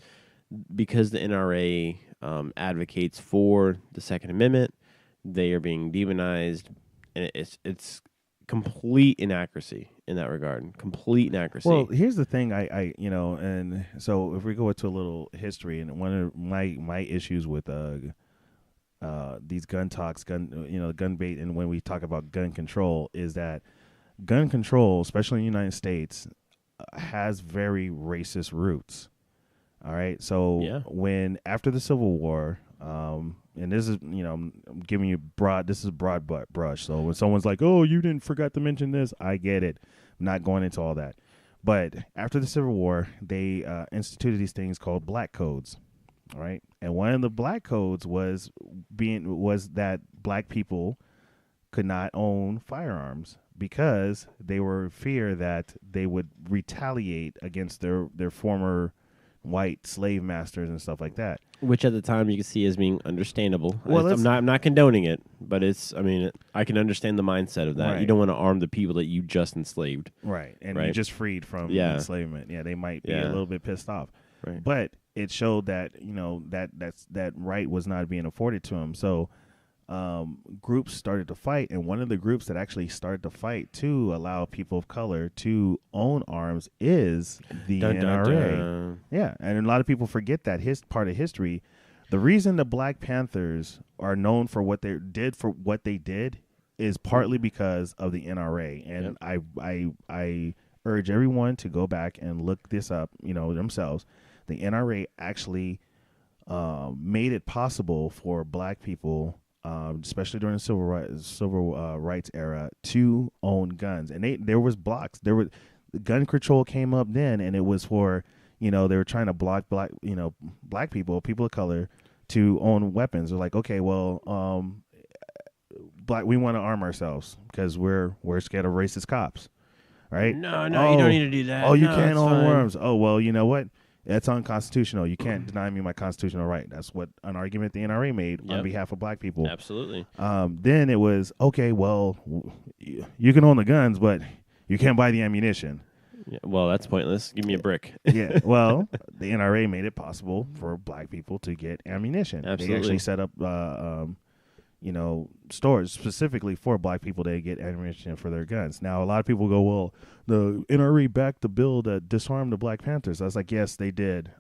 because the NRA advocates for the Second Amendment, they are being demonized, and it's complete inaccuracy in that regard. Complete inaccuracy. Well, here's the thing, and so if we go into a little history, and one of my issues with these gun talks, gun bait, and when we talk about gun control, is that gun control, especially in the United States, has very racist roots. All right. So when after the Civil War, and this is, I'm giving you this is broad brush. So when someone's like, oh, you didn't forgot to mention this, I get it. I'm not going into all that. But after the Civil War, they instituted these things called black codes. All right. And one of the black codes was that black people could not own firearms because they were fear that they would retaliate against their former white slave masters and stuff like that. Which at the time you can see as being understandable. Well, I'm not condoning it, but I can understand the mindset of that. Right. You don't want to arm the people that you just enslaved. Right. And you just freed from enslavement. Yeah, they might be a little bit pissed off. Right. But it showed that, that right was not being afforded to them. So groups started to fight, and one of the groups that actually started to fight to allow people of color to own arms is the NRA. Yeah, and a lot of people forget that part of history. The reason the Black Panthers are known for what they did is partly because of the NRA, and I urge everyone to go back and look this up, themselves. The NRA actually made it possible for black people, especially during the civil rights era, to own guns. And there was blocks. Gun control came up then, and it was for, they were trying to block black people of color to own weapons. They're like, okay, well, we want to arm ourselves because we're scared of racist cops, right? No, you don't need to do that. Oh, you can't own arms. Oh, well, you know what? That's unconstitutional. You can't deny me my constitutional right. That's what an argument the NRA made on behalf of black people. Absolutely. Then it was, okay, well, you can own the guns, but you can't buy the ammunition. Yeah, well, that's pointless. Give me a brick. Yeah. Well, the NRA made it possible for black people to get ammunition. Absolutely. They actually set up, stores specifically for black people to get ammunition for their guns. Now, a lot of people go, well, the NRA backed the bill that disarmed the Black Panthers. I was like, yes, they did.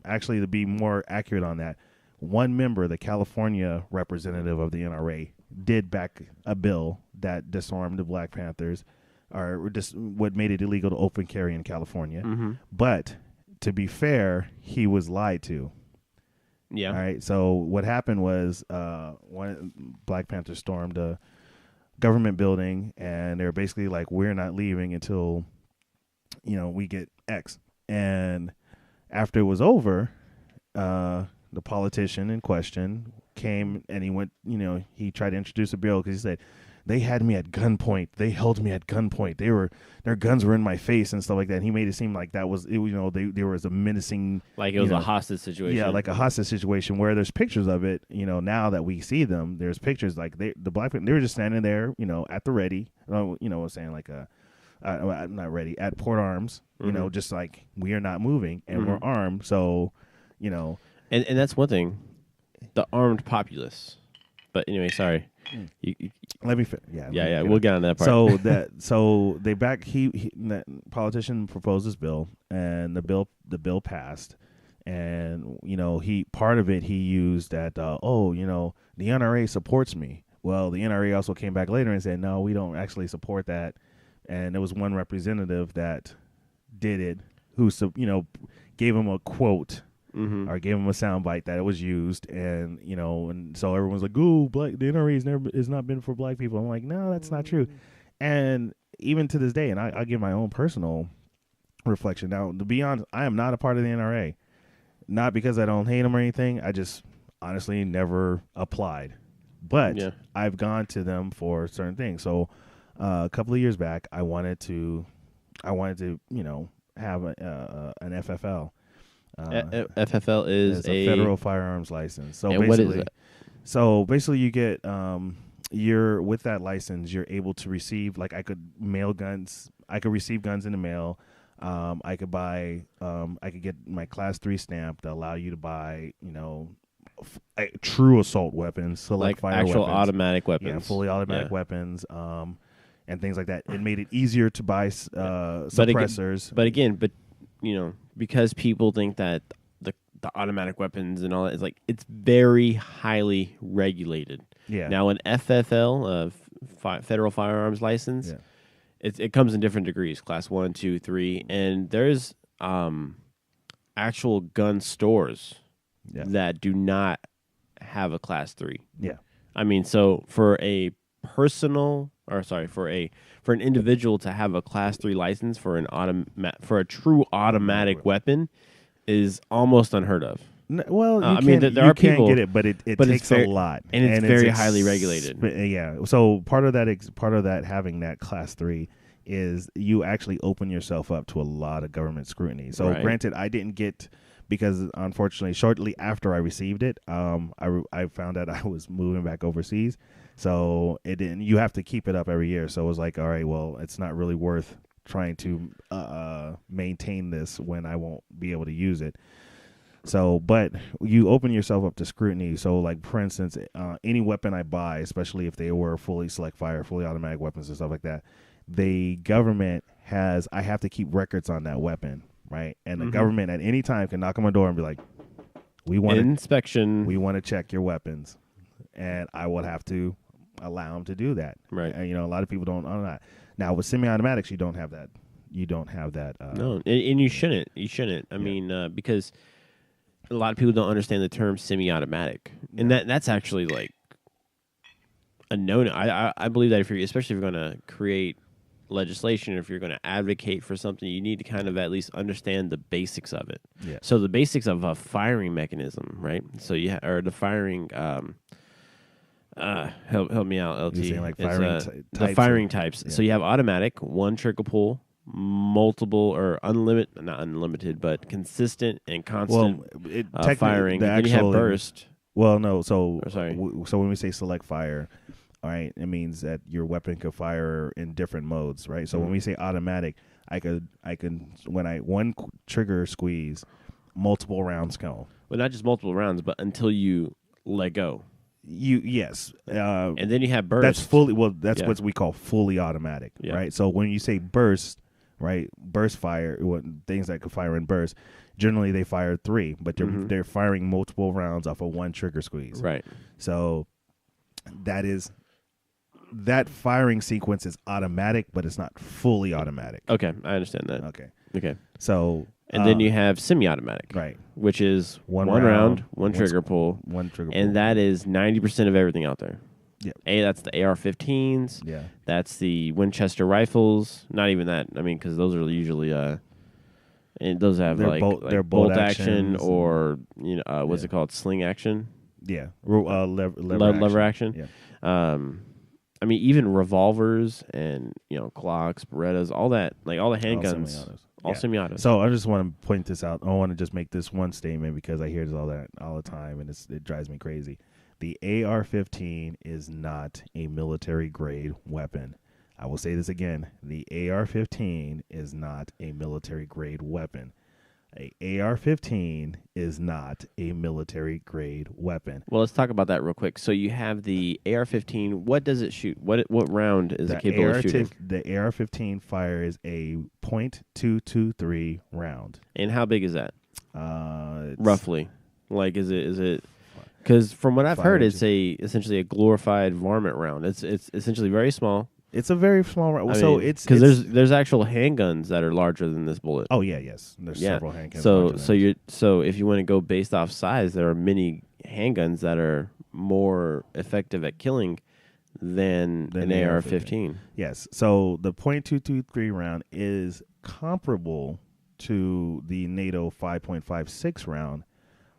Actually, to be more accurate on that, one member, the California representative of the NRA, did back a bill that disarmed the Black Panthers, or just what made it illegal to open carry in California. Mm-hmm. But to be fair, he was lied to. Yeah. All right. So what happened was one Black Panthers stormed a government building, and they're basically like, we're not leaving until, we get X. And after it was over, the politician in question came and he went, he tried to introduce a bill because he said, they had me at gunpoint. They held me at gunpoint. Their guns were in my face and stuff like that. And he made it seem like that was, there was a menacing, like it was a hostage situation. Yeah, like a hostage situation where there's pictures of it. Now that we see them, there's pictures like they were just standing there, at the ready. Saying like not ready at port arms. Mm-hmm. Just like we are not moving and we're armed. So, and that's one thing, the armed populace. But anyway, sorry. Let me. We'll get on that part. So that politician proposed this bill, and the bill passed, and part of it he used that the NRA supports me. Well, the NRA also came back later and said, no, we don't actually support that, and there was one representative that did it who gave him a quote. Mm-hmm. Or gave him a soundbite that it was used, and and so everyone's like, "Ooh, the NRA has not been for black people." I'm like, no, that's not true. And even to this day, and I give my own personal reflection. Now, to be honest, I am not a part of the NRA, not because I don't hate them or anything. I just honestly never applied, but I've gone to them for certain things. So a couple of years back, I wanted to have an FFL. FFL is a federal firearms license. So and basically, what is that? So basically, you get you're with that license, you're able to receive, like, I could mail guns. I could receive guns in the mail. I could buy. I could get my Class 3 stamp to allow you to buy. True assault weapons, like actual weapons. Automatic weapons. Yeah, fully automatic weapons. And things like that. It made it easier to buy suppressors. But again, because people think that the automatic weapons and all that is like, it's very highly regulated. Yeah. Now, an FFL, federal firearms license, it comes in different degrees, class 1, 2, 3, and there's actual gun stores Yeah. that do not have a Class 3. Yeah. I mean, so for a for an individual to have a Class 3 license for for a true automatic weapon is almost unheard of. Well, I mean, there are can people get it, but it takes a lot, and it's very highly regulated. Yeah. So part of that having that Class 3 is you actually open yourself up to a lot of government scrutiny. So granted, I didn't get, because unfortunately, shortly after I received it, I found out I was moving back overseas. So it didn't. You have to keep it up every year. So it was like, all right, well, it's not really worth trying to maintain this when I won't be able to use it. So, but you open yourself up to scrutiny. So, like, for instance, any weapon I buy, especially if they were fully select fire, fully automatic weapons and stuff like that, the government I have to keep records on that weapon, right? And the government at any time can knock on my door and be like, we want inspection. We want to check your weapons. And I would have to allow them to do that. Right. And, a lot of people don't know that. Now, with semi-automatics, you don't have that. No, and you shouldn't. You shouldn't. I mean, because a lot of people don't understand the term semi-automatic, and that's actually like a no-no. I believe that especially if you're going to create legislation, if you're going to advocate for something, you need to kind of at least understand the basics of it. Yeah. So the basics of a firing mechanism, right? So or the firing. Help me out, LT. You're saying like the firing types. Yeah. So you have automatic, one trigger pull, multiple or not unlimited, but consistent and constant firing. Then you have burst. Well, no. So sorry. So when we say select fire, all right, it means that your weapon could fire in different modes, right? So when we say automatic, I can when one trigger squeeze, multiple rounds go. Well, not just multiple rounds, but until you let go. Yes. And then you have burst. That's fully. Well, that's what we call fully automatic, right? So when you say burst, right, burst fire, things that could fire in burst, generally they fire 3, but they're firing multiple rounds off of one trigger squeeze, right? So that firing sequence is automatic, but it's not fully automatic. Okay, I understand that. Okay. So and then you have semi-automatic, right, which is one round, one trigger pull, and that is 90% of everything out there. Yeah, that's the AR-15s. Yeah, that's the Winchester rifles. Not even that. I mean, because those are usually and those have they're bolt action or what's it called, sling action. Yeah, lever action. Yeah. I mean, even revolvers and Glocks, Berettas, all that, like all the handguns, all semi-autos. So I just want to point this out. I want to just make this one statement because I hear this all the time, and it drives me crazy. The AR-15 is not a military grade weapon. I will say this again: the AR-15 is not a military grade weapon. A AR-15 is not a military grade weapon. Well, let's talk about that real quick. So you have the AR-15. What does it shoot? What round is it capable of shooting? The AR-15 fires a .223 round. And how big is that? Roughly, like is it? Because from what I've heard, it's essentially a glorified varmint round. It's essentially very small. It's a very small round. It's because there's actual handguns that are larger than this bullet. Oh yes, there's several handguns. So if you want to go based off size, there are many handguns that are more effective at killing than an AR-15. Yes. So the .223 round is comparable to the NATO 5.56 round,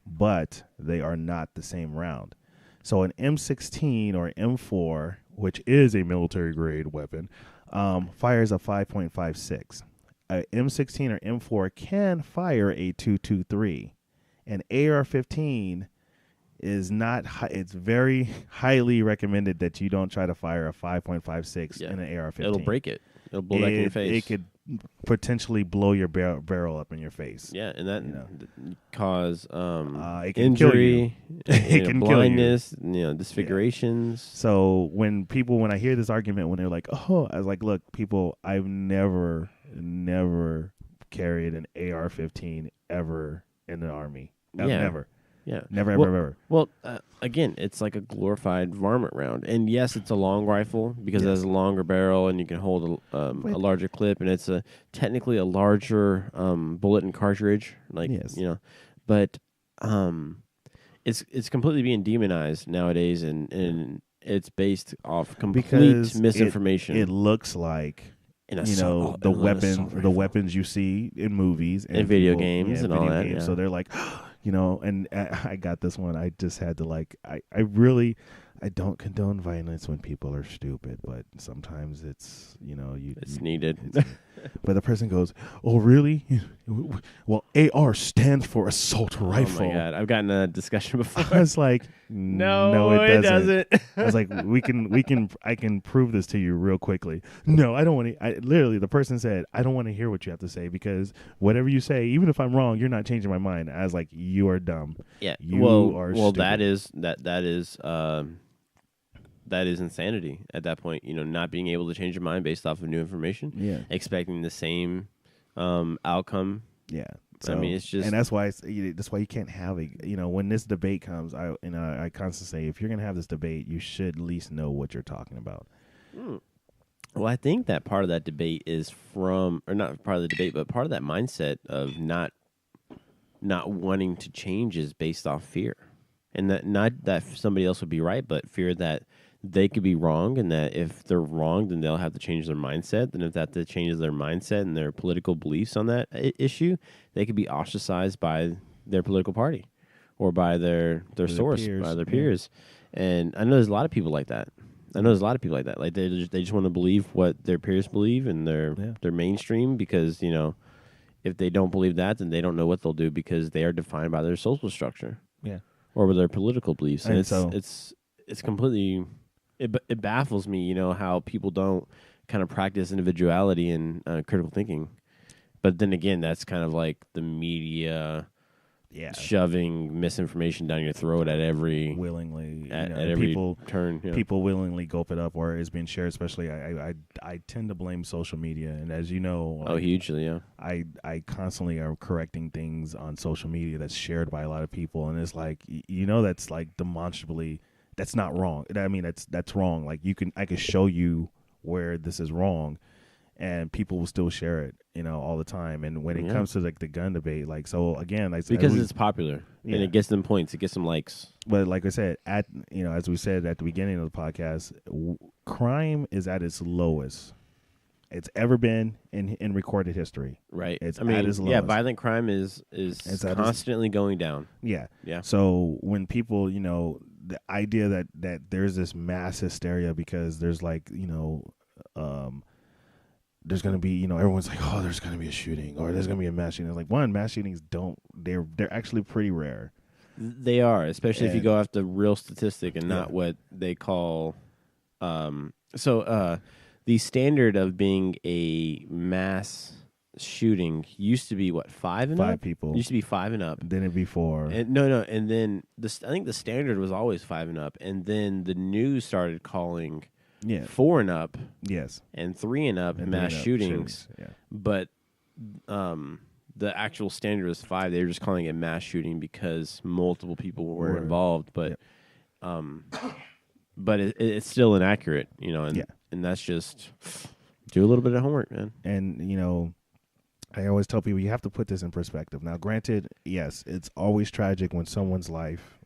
but they are not the same round. So an M16 or M4, which is a military grade weapon, fires a 5.56. A M16 or M4 can fire a .223. An AR-15 is not. It's very highly recommended that you don't try to fire a 5.56 in an AR-15. It'll break it. It'll blow back in your face. It could potentially blow your barrel up in your face. Yeah, and that cause it can injury, kill you. It can blindness, disfigurations. Yeah. So when I hear this argument, when they're like, "Oh," I was like, "Look, people, I've never carried an AR-15 ever in the Army. Never." Yeah. Never, ever. Well, again, it's like a glorified varmint round. And yes, it's a long rifle because it has a longer barrel and you can hold a larger clip. And it's technically a larger bullet and cartridge. But it's completely being demonized nowadays. And it's based off complete misinformation. It looks like... the weapons you see in movies and video games and all that. Yeah. So they're like, and I got this one. I just had to I don't condone violence when people are stupid, but sometimes it's it's needed. But the person goes, "Oh, really? Well, AR stands for assault rifle." Oh my God, I've gotten a discussion before. I was like, "No, it doesn't." I was like, I can prove this to you real quickly. No, I don't want to. Literally, the person said, "I don't want to hear what you have to say because whatever you say, even if I'm wrong, you're not changing my mind." I was like, "You are dumb. Yeah, you are stupid." That is insanity at that point. Not being able to change your mind based off of new information. Yeah, expecting the same outcome. Yeah. So, I mean, it's just, and that's why you can't have when this debate comes. I constantly say, if you're gonna have this debate, you should at least know what you're talking about. Well, I think that part of that debate is or not part of the debate, but part of that mindset of not wanting to change is based off fear, and that not that somebody else would be right, but fear that they could be wrong, and that if they're wrong, then they'll have to change their mindset. And if that changes their mindset and their political beliefs on that issue, they could be ostracized by their political party or by their source, by their peers. And I know there's a lot of people like that. Like they just want to believe what their peers believe, and they're mainstream because if they don't believe that, then they don't know what they'll do because they are defined by their social structure, or by their political beliefs. And it's completely. It baffles me, how people don't kind of practice individuality and critical thinking. But then again, that's kind of like the media shoving misinformation down your throat at every every turn. People willingly gulp it up, or it's being shared. Especially, I tend to blame social media, and as you know, hugely, yeah. I constantly are correcting things on social media that's shared by a lot of people, and it's like that's like demonstrably. That's not wrong. I mean, that's wrong. Like I could show you where this is wrong, and people will still share it, all the time. And when it comes to like the gun debate, because it's popular and it gets them points, it gets them likes. But like I said, as we said at the beginning of the podcast, crime is at its lowest it's ever been in recorded history. Right. It's at its lowest. Yeah, violent crime is constantly going down. Yeah. Yeah. So when people, the idea that there's this mass hysteria because there's like, there's going to be, everyone's like, oh, there's going to be a shooting or there's going to be a mass shooting. It's like, one, mass shootings they're actually pretty rare. They are, especially if you go after real statistic and not what they call, the standard of being a mass shooting used to be what, 5 and up? 5 people. It used to be 5 and up. Then it'd be 4. And and then I think the standard was always 5 and up, and then the news started calling 4 and up, and 3 and up mass shootings. Yeah. But the actual standard was 5. They were just calling it mass shooting because multiple people were involved. But but it's still inaccurate, and that's just do a little bit of homework, man. And I always tell people you have to put this in perspective. Now, granted, yes, it's always tragic when someone's life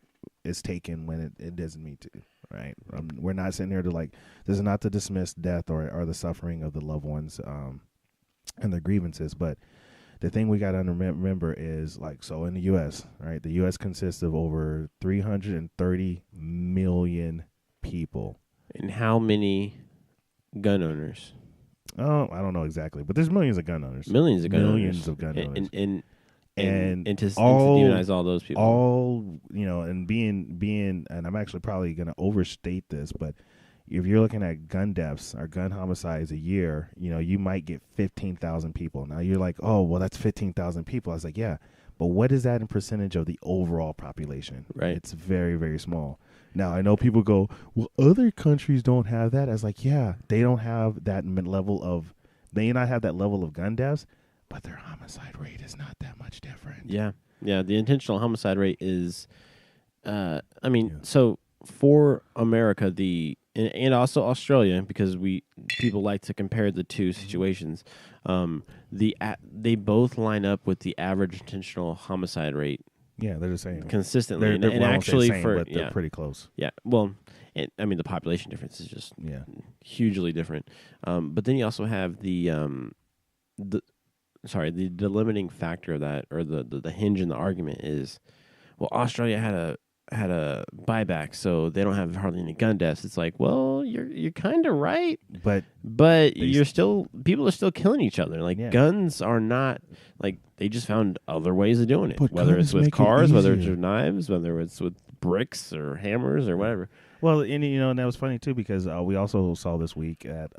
is taken when it doesn't need to, right? We're not sitting here to this is not to dismiss death or the suffering of the loved ones and their grievances, but the thing we got to remember is so in the U.S., right? The U.S. consists of over 330 million people. And how many gun owners? Oh, I don't know exactly, but there's millions of gun owners. Millions of gun owners. And to demonize all those people. And being, and I'm actually probably going to overstate this, but if you're looking at gun deaths or gun homicides a year, you might get 15,000 people. Now you're like, oh, well, that's 15,000 people. I was like, yeah, but what is that in percentage of the overall population? Right. It's very, very small. Now, I know people go, well, other countries don't have that. I was like, yeah, they don't have that level of gun deaths, but their homicide rate is not that much different. Yeah. Yeah, the intentional homicide rate is, so for America, and also Australia, because people like to compare the two situations. They both line up with the average intentional homicide rate. Yeah, they're the same consistently, They're, and well, I won't say actually same, but they're pretty close. Yeah, well, the population difference is just hugely different. But then you also have the delimiting factor of that, or the hinge in the argument is, well, Australia had a buyback, so they don't have hardly any gun deaths. It's like, well, you're kind of right, but people are still killing each other. Like guns are not like, they just found other ways of doing it, whether it's with cars, whether it's with knives, whether it's with bricks or hammers or whatever. Well, and that was funny too, because we also saw this week at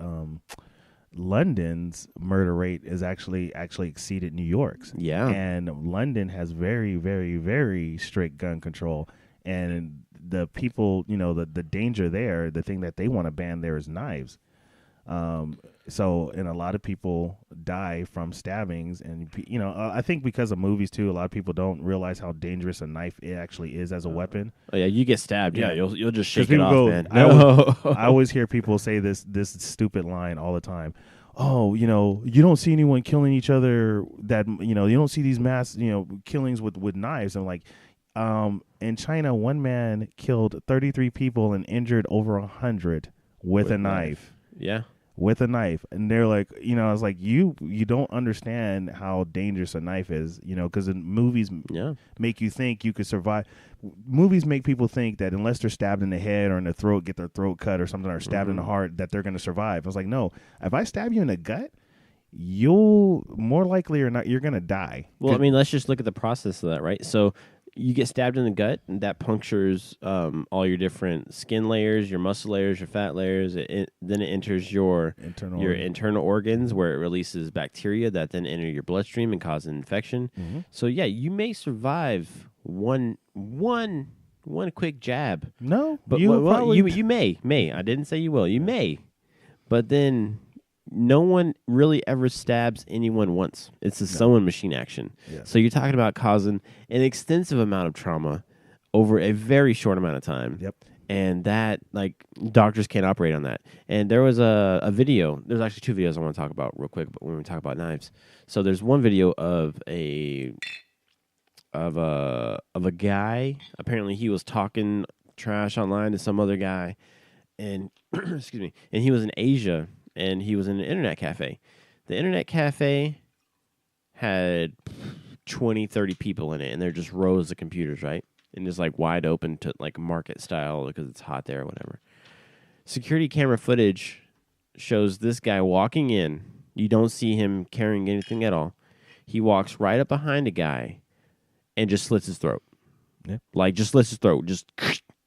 London's murder rate is actually exceeded New York's. Yeah, and London has very, very, very strict gun control. And the people, the danger there, the thing that they want to ban there is knives. And a lot of people die from stabbings. And, I think because of movies, too, a lot of people don't realize how dangerous a knife it actually is as a weapon. Oh, yeah, you get stabbed. Yeah, you'll just shake it off, man. I always hear people say this stupid line all the time. Oh, you don't see anyone killing each other that, you don't see these mass, killings with knives. And like, in China, one man killed 33 people and injured over 100 with a knife. Yeah. With a knife. And they're like, I was like, you don't understand how dangerous a knife is, because in movies make you think you could survive. Movies make people think that unless they're stabbed in the head or in the throat, get their throat cut or something, or stabbed in the heart, that they're going to survive. I was like, no, if I stab you in the gut, you'll more likely or not, you're going to die. Well, let's just look at the process of that, right? So you get stabbed in the gut, and that punctures all your different skin layers, your muscle layers, your fat layers. Then it enters your internal organs, where it releases bacteria that then enter your bloodstream and cause an infection. Mm-hmm. So yeah, you may survive one quick jab. No, but you may. I didn't say you will. You may, but then no one really ever stabs anyone once. It's a sewing machine action. Yeah. So you're talking about causing an extensive amount of trauma over a very short amount of time. Yep. And that, doctors can't operate on that. And there was a video. There's actually two videos I want to talk about real quick, but when we talk about knives. So there's one video of a guy. Apparently he was talking trash online to some other guy. And, excuse me, and he was in Asia. And he was in an internet cafe. The internet cafe had 20, 30 people in it, and they're just rows of computers, right? And it's wide open to market style because it's hot there or whatever. Security camera footage shows this guy walking in. You don't see him carrying anything at all. He walks right up behind a guy and just slits his throat. Yeah. Just slits his throat. Just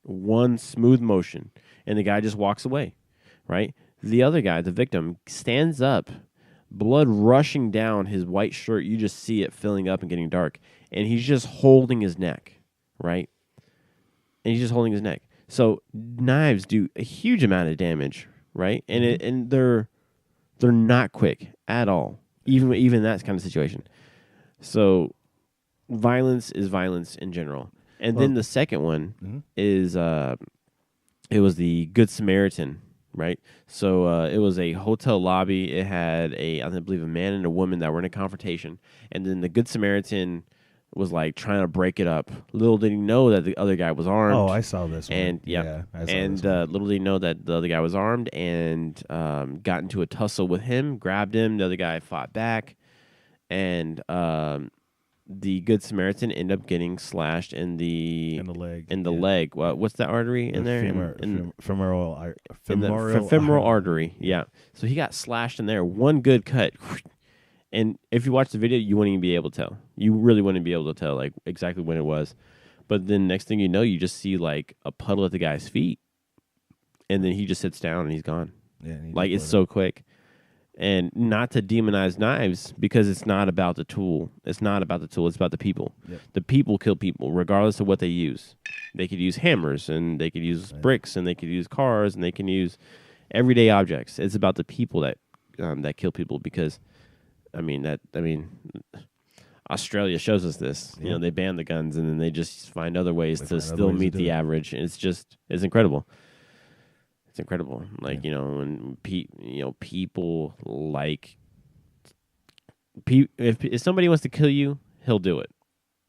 one smooth motion. And the guy just walks away, right? The other guy, the victim, stands up, blood rushing down his white shirt. You just see it filling up and getting dark. And he's just holding his neck, right? And he's just holding his neck. So knives do a huge amount of damage, right? And they're not quick at all, even in that kind of situation. So violence is violence in general. And then the second one is it was the Good Samaritan. Right, so it was a hotel lobby. It had I believe, a man and a woman that were in a confrontation, and then the Good Samaritan was trying to break it up. Little did he know that the other guy was armed. Oh, I saw this one. And little did he know that the other guy was armed and got into a tussle with him, grabbed him. The other guy fought back, and the Good Samaritan ended up getting slashed in the leg. In the leg. What's that artery in there? Femoral artery. Yeah. So he got slashed in there. One good cut. And if you watch the video, you wouldn't even be able to tell. You really wouldn't be able to tell exactly when it was. But then next thing you know, you just see a puddle at the guy's feet, and then he just sits down and he's gone. Yeah. It's so quick. And not to demonize knives, because it's not about the tool. It's not about the tool. It's about the people. Yep. The people kill people, regardless of what they use. They could use hammers, and they could use bricks, and they could use cars, and they can use everyday objects. It's about the people that kill people. Because, Australia shows us this. Yeah. You know, they ban the guns and then they just find other ways They to find other still ways to meet do the it. average. And it's incredible. It's incredible. Like, you know, when people like if somebody wants to kill you, he'll do it.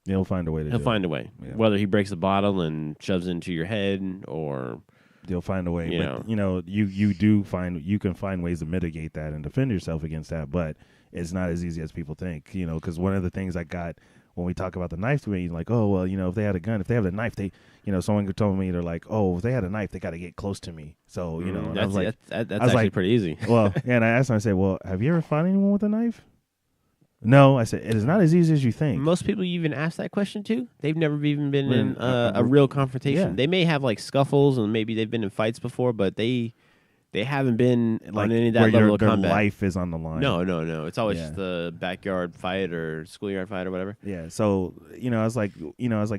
He'll find a way to He'll do find it. a way. Yeah. Whether he breaks a bottle and shoves it into your head or He'll find a way. You but know. you know, you can find ways to mitigate that and defend yourself against that, but it's not as easy as people think. You know, because one of the things I got when we talk about the knife thing, like, oh well, you know, if they had a gun, if they have a knife, they, you know, someone told me they're like, oh, if they had a knife, they got to get close to me. So you know, and I was like, that's I was actually like, pretty easy. well, and I asked him, I said, well, have you ever fought anyone with a knife? No, I said, it is not as easy as you think. Most people you even ask that question to, they've never even been in a a real confrontation. yeah. They may have like scuffles and maybe they've been in fights before, but they haven't been Like on any of that where level of their combat. life is on the line. No. It's always Yeah. just the backyard fight or schoolyard fight or whatever. Yeah, so you know, I was like,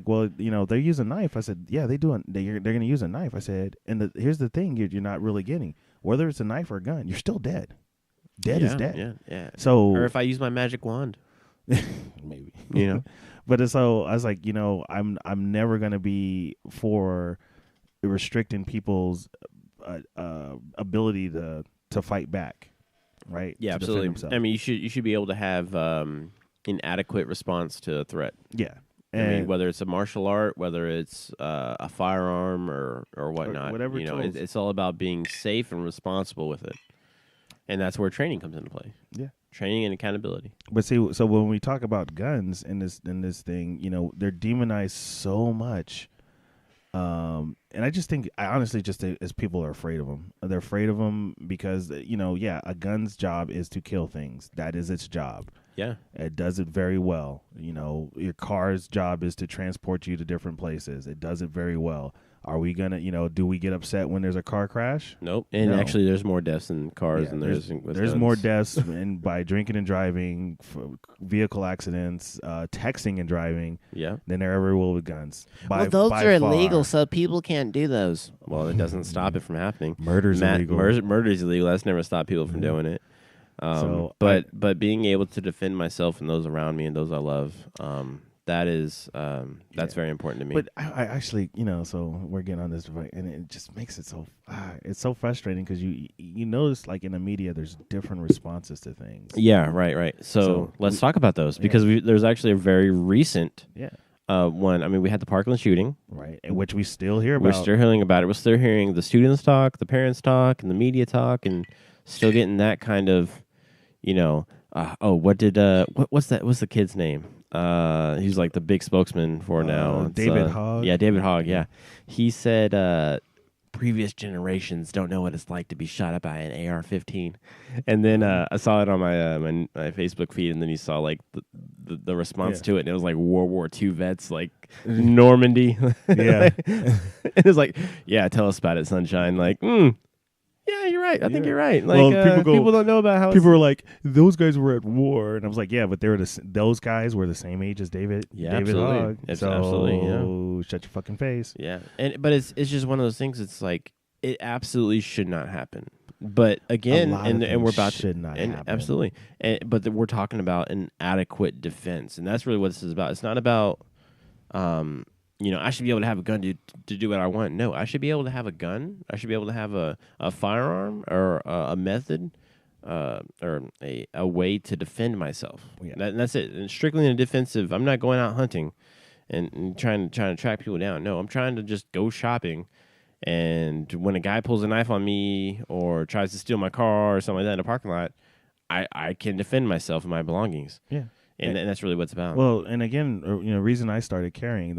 well, you know, they use a knife. I said, yeah, they're going to use a knife. I said, and here's the thing, you're not really getting whether it's a knife or a gun, you're still dead. Dead is dead. Yeah. So Or if I use my magic wand, maybe, you know. but so I was like, you know, I'm never going to be for restricting people's ability to fight back, right? Yeah, To defend absolutely. themselves. I mean, you should be able to have an adequate response to a threat. yeah. I mean, And whether it's a martial art, whether it's a firearm or whatnot, whatever you know, tools. it's all about being safe and responsible with it, and that's where training comes into play. Yeah. Training and accountability. But see, so when we talk about guns in this thing, you know, they're demonized so much, and I honestly just as people are afraid of them. They're afraid of them because, you know, yeah, a gun's job is to kill things. That is its job. Yeah, It does it very well. You know, your car's job is to transport you to different places. It does it very well. Are we gonna, you know, do we get upset when there's a car crash? nope. And No. actually, there's more deaths in cars Yeah, than there's with there's guns. more deaths by drinking and driving, vehicle accidents, texting and driving Yeah. than there ever will with guns. Well, those are illegal, so people can't do those. Well, it doesn't stop it from happening. Murder's illegal. Murder is illegal. That's never stopped people from doing it. So but being able to defend myself and those around me and those I love, that's very important to me. But I actually, you know, so we're getting on this, and it just makes it so it's so frustrating because you notice, like, in the media, there's different responses to things. yeah, right. So let's talk about those because there's actually a very recent Yeah. one. I mean, we had the Parkland shooting. Right. And which we still hear about. We're still hearing about it. We're still hearing the students talk, the parents talk, and the media talk, and still getting that kind of, you know, what's the kid's name? He's like the big spokesman for now. David Hogg. Yeah, David Hogg. Yeah, he said previous generations don't know what it's like to be shot at by an AR-15, and then I saw it on my Facebook feed, and then you saw like the response to it, and it was like World War II vets, like Normandy. Yeah. It was like, yeah, tell us about it, sunshine. Like, yeah, you're right. I think you're right. Like, Well, people don't know about how people were like, those guys were at war, and I was like, yeah, but those guys were the same age as David. Yeah, David absolutely. Hogg. So Absolutely, shut your fucking face. Yeah, but it's just one of those things. It's like it absolutely should not happen. But again, A lot of and we're things about should not and happen. absolutely. But we're talking about an adequate defense, and that's really what this is about. It's not about, you know, I should be able to have a gun to do what I want. No, I should be able to have a gun. I should be able to have a firearm or a method. Or a way to defend myself. Yeah. And that's it. And strictly in a defensive. I'm not going out hunting and trying to track people down. No, I'm trying to just go shopping. And when a guy pulls a knife on me or tries to steal my car or something like that in a parking lot, I can defend myself and my belongings. Yeah. And that's really what it's about. Well, and again, you know, the reason I started carrying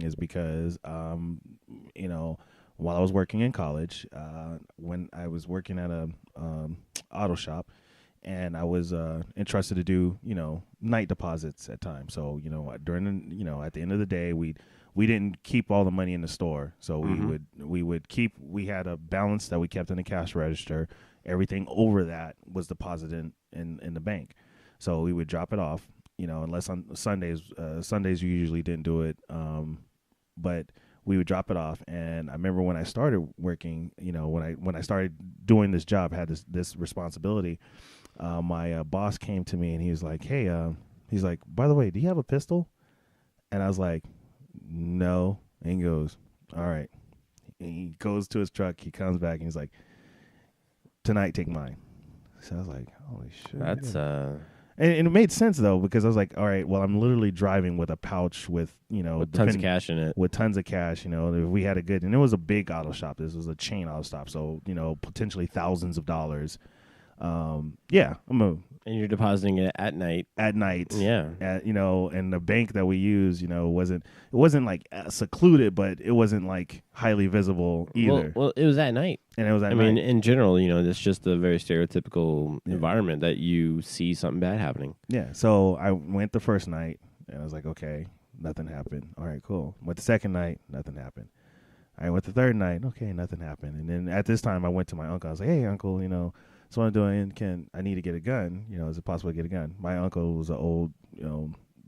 is because, you know, while I was working in college, when I was working at a auto shop, and I was entrusted to do, you know, night deposits at times. So, you know, at the end of the day, we didn't keep all the money in the store. So we had a balance that we kept in the cash register. Everything over that was deposited in the bank. So we would drop it off, you know, unless on Sundays you usually didn't do it. But we would drop it off. And I remember when I started working, you know, when I started doing this job, had this responsibility, my boss came to me and he was like, hey he's like, by the way, do you have a pistol? And I was like, no. And he goes, all right. And he goes to his truck. He comes back and he's like, tonight, take mine. So I was like, holy shit. That's And it made sense though, because I was like, all right, well, I'm literally driving with a pouch with, with tons of cash in it. With tons of cash, if we had a good, and it was a big auto shop. This was a chain auto shop, so potentially thousands of dollars. Yeah, and you're depositing it at night. At night, yeah. And the bank that we use, wasn't like secluded, but it wasn't like highly visible either. Well, it was at night, and it was at night. I mean, in general, it's just a very stereotypical environment that you see something bad happening. Yeah. So I went the first night, and I was like, okay, nothing happened. All right, cool. Went the second night, nothing happened. I went the third night, okay, nothing happened. And then at this time, I went to my uncle. I was like, hey, uncle, so what I'm doing, I need to get a gun. Is it possible to get a gun? My uncle was an old,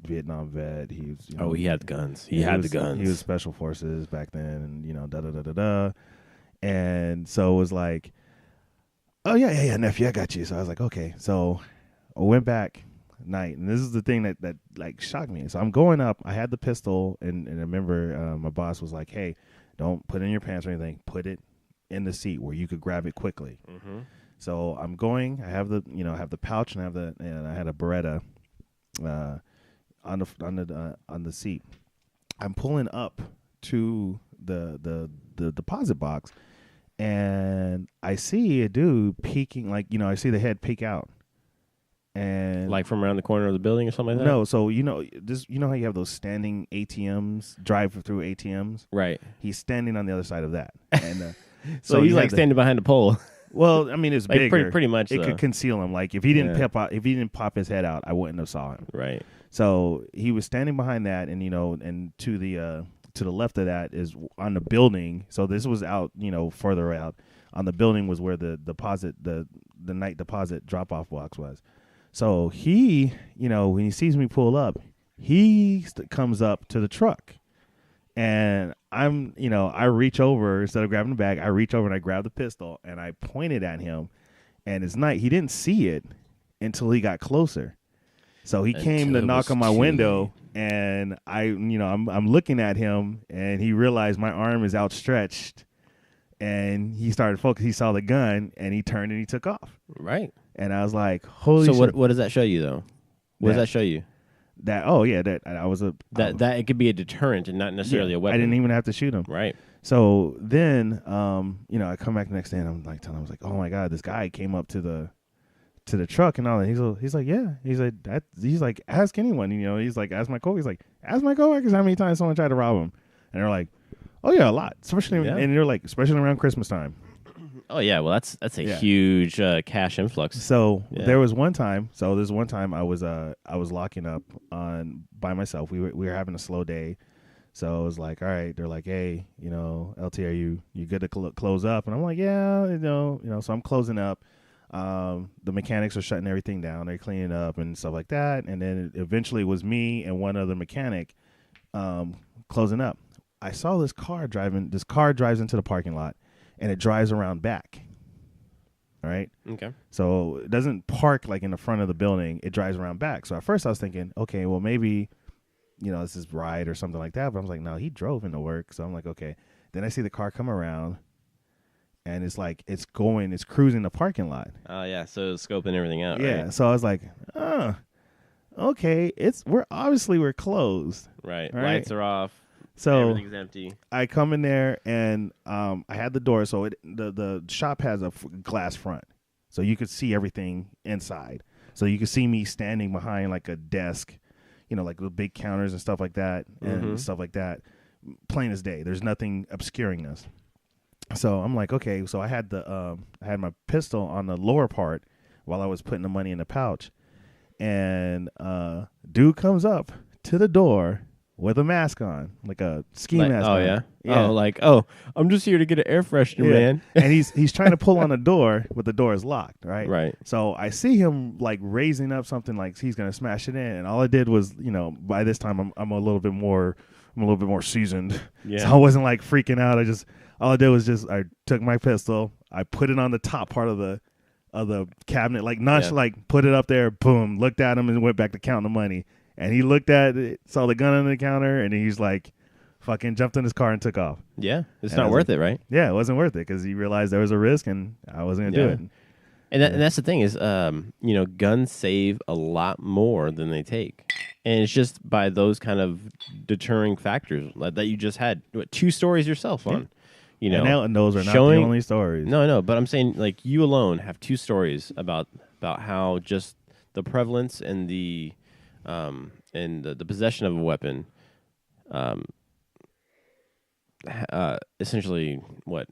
Vietnam vet. He was, he had guns. He had the guns. He was special forces back then, and da-da-da-da-da. And so it was like, oh, yeah, nephew, I got you. So I was like, okay. So I went back night, and this is the thing that like shocked me. So I'm going up. I had the pistol, and I remember my boss was like, hey, don't put it in your pants or anything. Put it in the seat where you could grab it quickly. Mm-hmm. So I'm going. I have the pouch, and I had a Beretta on the seat. I'm pulling up to the deposit box, and I see a dude peeking. I see the head peek out, and like from around the corner of the building or something like that. No, so how you have those standing ATMs, drive-through ATMs, right? He's standing on the other side of that, and so he's like standing behind a pole. Well, I mean, it's like bigger. Pretty much. It could conceal him. Like if he didn't pop his head out, I wouldn't have saw him. Right. So he was standing behind that, and and to the left of that is on the building. So this was out, further out. On the building was where the night deposit drop off box was. So he, when he sees me pull up, he comes up to the truck. And I reach over, instead of grabbing the bag, I reach over and I grab the pistol and I pointed at him. And it's night. He didn't see it until he got closer. So he came to knock on my window, and I'm looking at him, and he realized my arm is outstretched, and he started focusing. He saw the gun, and he turned and he took off. Right. And I was like, holy shit. So what does that show you, though? What does that show you? That I was that it could be a deterrent and not necessarily a weapon. I didn't even have to shoot him. Right. So then, I come back the next day and I'm like telling him, I was like, oh my God, this guy came up to the truck and all that. He's like, yeah. He's like, ask anyone. He's like, ask my coworkers. He's like, ask my coworkers how many times someone tried to rob him. And they're like, oh yeah, a lot. Especially, and they're like, especially around Christmas time. Oh yeah, well that's a huge cash influx. So there was one time. So there's one time I was locking up by myself. We were having a slow day, so I was like, all right. They're like, hey, LT, are you good to close up? And I'm like, yeah, So I'm closing up. The mechanics are shutting everything down. They're cleaning up and stuff like that. And then it eventually was me and one other mechanic closing up. I saw this car driving. This car drives into the parking lot. And it drives around back, right? Okay. So it doesn't park like in the front of the building. It drives around back. So at first I was thinking, okay, well maybe, this is ride or something like that. But I was like, no, he drove into work. So I'm like, okay. Then I see the car come around, and it's like it's cruising the parking lot. Oh yeah, so scoping everything out. Yeah. Right? So I was like, okay, we're closed. Right. Lights are off. So everything's empty. I come in there and I had the door, so the shop has a glass front, so you could see everything inside. So you could see me standing behind like a desk, like the big counters and stuff like that, and stuff like that. Plain as day. There's nothing obscuring us. So I'm like, okay. So I had my pistol on the lower part while I was putting the money in the pouch, and dude comes up to the door with a mask on, like a ski mask. Oh, on. Yeah. Oh, I'm just here to get an air freshener, man. And he's trying to pull on the door, but the door is locked, right? Right. So I see him like raising up something like he's gonna smash it in, and all I did was, by this time I'm a little bit more seasoned. Yeah. So I wasn't like freaking out. All I did was I took my pistol, I put it on the top part of the cabinet, like like put it up there, boom, looked at him and went back to counting the money. And he looked at it, saw the gun on the counter, and he's like, fucking jumped in his car and took off. Yeah, it's not worth it, right? Yeah, it wasn't worth it because he realized there was a risk, and I wasn't gonna do it. And that's the thing is, guns save a lot more than they take, and it's just by those kind of deterring factors that you just had 2 stories yourself on. And those are not the only stories. No, but I'm saying like you alone have 2 stories about how just the prevalence and the possession of a weapon, essentially what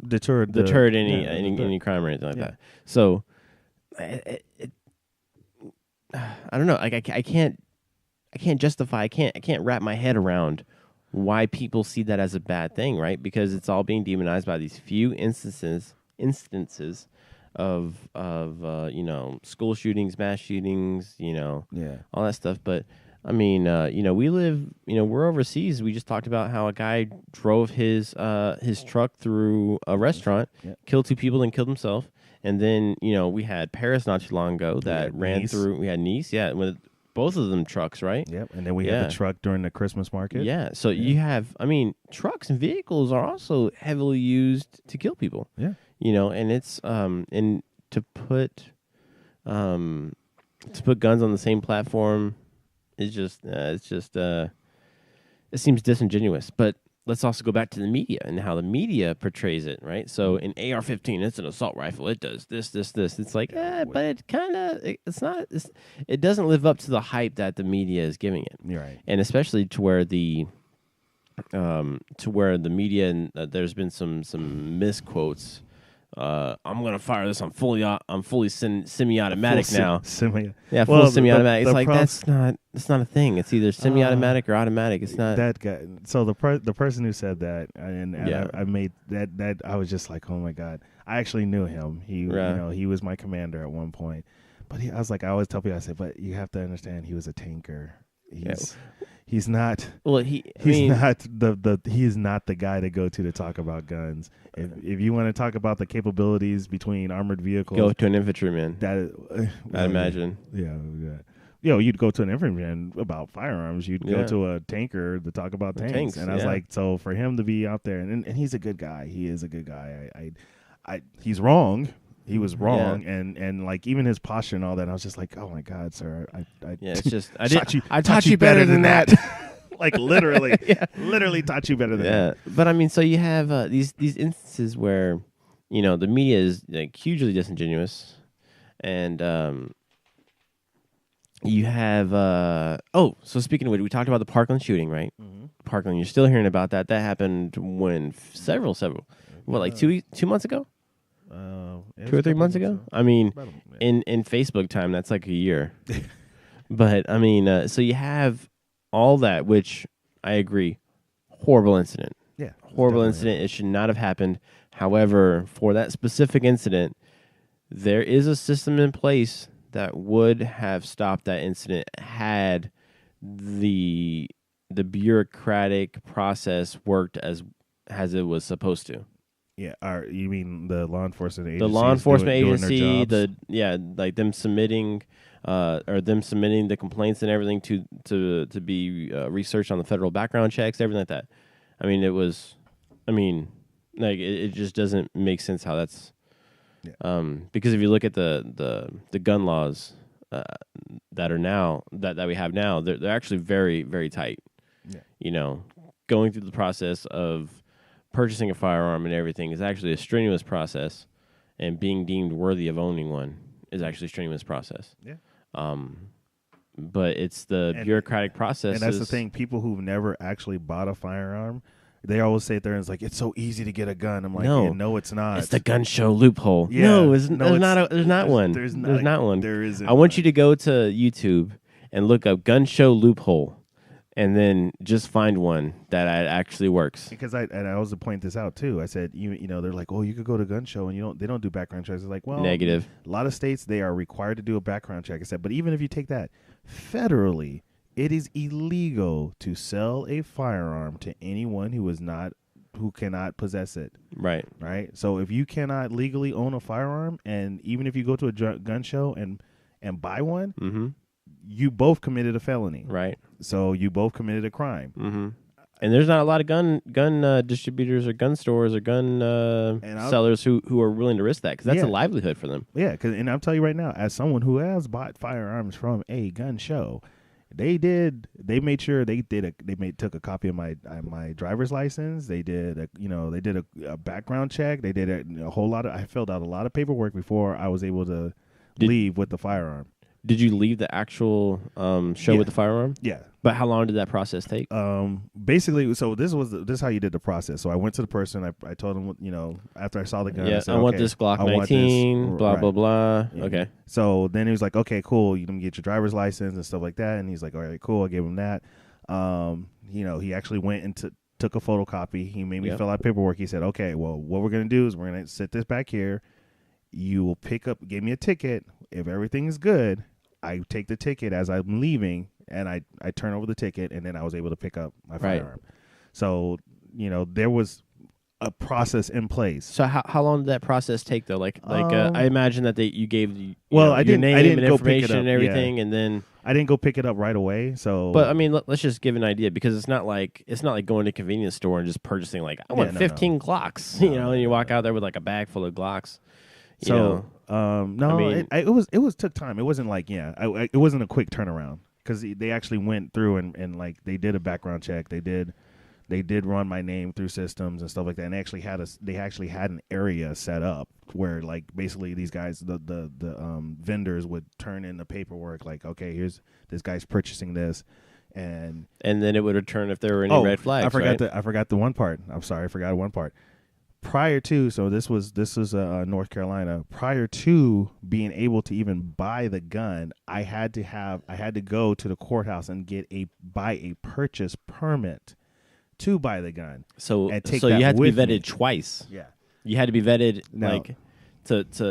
deterred any crime or anything like that. So I don't know. Like I can't justify. I can't wrap my head around why people see that as a bad thing, right? Because it's all being demonized by these few instances of school shootings, mass shootings, all that stuff. But I mean, we live, we're overseas. We just talked about how a guy drove his truck through a restaurant, killed 2 people, then killed himself. And then, we had Paris not too long ago that ran through. We had Nice, with both of them trucks, right? Yep. And then we had the truck during the Christmas market. Yeah. So you have, trucks and vehicles are also heavily used to kill people. Yeah. And it's and to put guns on the same platform is just it seems disingenuous. But let's also go back to the media and how the media portrays it, right? So an AR-15, it's an assault rifle. It does this. It's like, but it kind of it doesn't live up to the hype that the media is giving it. You're right. And especially to where the media and there's been some misquotes. I'm gonna fire this. I'm fully semi-automatic now. Full semi-automatic. It's like that's not a thing. It's either semi-automatic or automatic. It's not that guy. So the person who said that, and I made that. I was just like, oh my god. I actually knew him. He he was my commander at one point. But I was like, I always tell people, I said, but you have to understand, he was a tanker. He's not. Well, he is not the guy to go to talk about guns. If you want to talk about the capabilities between armored vehicles, go to an infantryman. I'd imagine. Yeah. You'd go to an infantryman about firearms. You'd go to a tanker to talk about tanks. And I was like, so for him to be out there, and he's a good guy. He is a good guy. He's wrong. He was wrong, and like even his posture and all that, I was just like, "Oh my God, sir! It's just I taught you better than that." Like literally, literally taught you better than that. But so you have these instances where the media is like hugely disingenuous, and you have so speaking of which, we talked about the Parkland shooting, right? Mm-hmm. Parkland, you're still hearing about that. That happened when several, like 2 months ago. 2 or 3 months ago. I mean, in Facebook time, that's like a year. But so you have all that, which I agree, horrible incident. Yeah, horrible incident. It should not have happened. However, for that specific incident, there is a system in place that would have stopped that incident had the bureaucratic process worked as it was supposed to. Yeah, you mean the law enforcement agency? The law enforcement agency, like them submitting, the complaints and everything to be researched on the federal background checks, everything like that. It just doesn't make sense how that's. Yeah. Because if you look at the gun laws that are now that we have now, they're actually very, very tight. Yeah. Going through the process of purchasing a firearm and everything is actually a strenuous process, and being deemed worthy of owning one is actually a strenuous process. Yeah. But it's the bureaucratic process. And that's the thing. People who've never actually bought a firearm, they always say there and it's like, it's so easy to get a gun. I'm like, no, it's not. It's the gun show loophole. Yeah. No, there's not one. There's not one. There isn't. I want you to go to YouTube and look up gun show loophole. And then just find one that actually works. Because I also point this out too. I said, they're like, oh, you could go to gun show and they don't do background checks. It's like, well, negative. A lot of states, they are required to do a background check. I said, but even if you take that federally, it is illegal to sell a firearm to anyone who cannot possess it. Right. Right. So if you cannot legally own a firearm, and even if you go to a gun show and buy one, Mm-hmm. you both committed a felony. Right. So you both committed a crime. Mm-hmm. And there's not a lot of gun distributors or gun stores or gun sellers who are willing to risk that, because that's a livelihood for them. Yeah, and I'll tell you right now, as someone who has bought firearms from a gun show, they made sure took a copy of my driver's license. They did a background check. They did a whole lot of. I filled out a lot of paperwork before I was able to leave with the firearm. Did you leave the actual show with the firearm? Yeah. But how long did that process take? Basically, so this is how you did the process. So I went to the person. I told him, after I saw the gun, yeah, I said, want this Glock 19, blah, blah, blah. Yeah. Okay. So then he was like, okay, cool. You can get your driver's license and stuff like that. And he's like, all right, cool. I gave him that. He actually went and took a photocopy. He made me fill out paperwork. He said, okay, well, what we're going to do is we're going to sit this back here. You will give me a ticket. If everything is good, I take the ticket as I'm leaving, and I turn over the ticket, and then I was able to pick up my firearm. So, there was a process in place. So how long did that process take, though? I imagine that you gave I your name and go pick it information up, and everything, and then I didn't go pick it up right away. So, but I mean, let's just give an idea, because it's not like going to a convenience store and just purchasing I want 15 Glocks, and you walk out there with a bag full of Glocks. No, I mean, it was took time. It wasn't it wasn't a quick turnaround, because they actually went through and they did a background check. They did run my name through systems and stuff like that. And they actually had an area set up where basically these guys, the vendors would turn in the paperwork okay, here's this guy's purchasing this, and then it would return if there were any red flags. I forgot the one part. I'm sorry, I forgot one part. Prior to, so this was North Carolina. Prior to being able to even buy the gun, I had to go to the courthouse and buy a purchase permit to buy the gun. So you had to be vetted twice. Yeah, you had to be vetted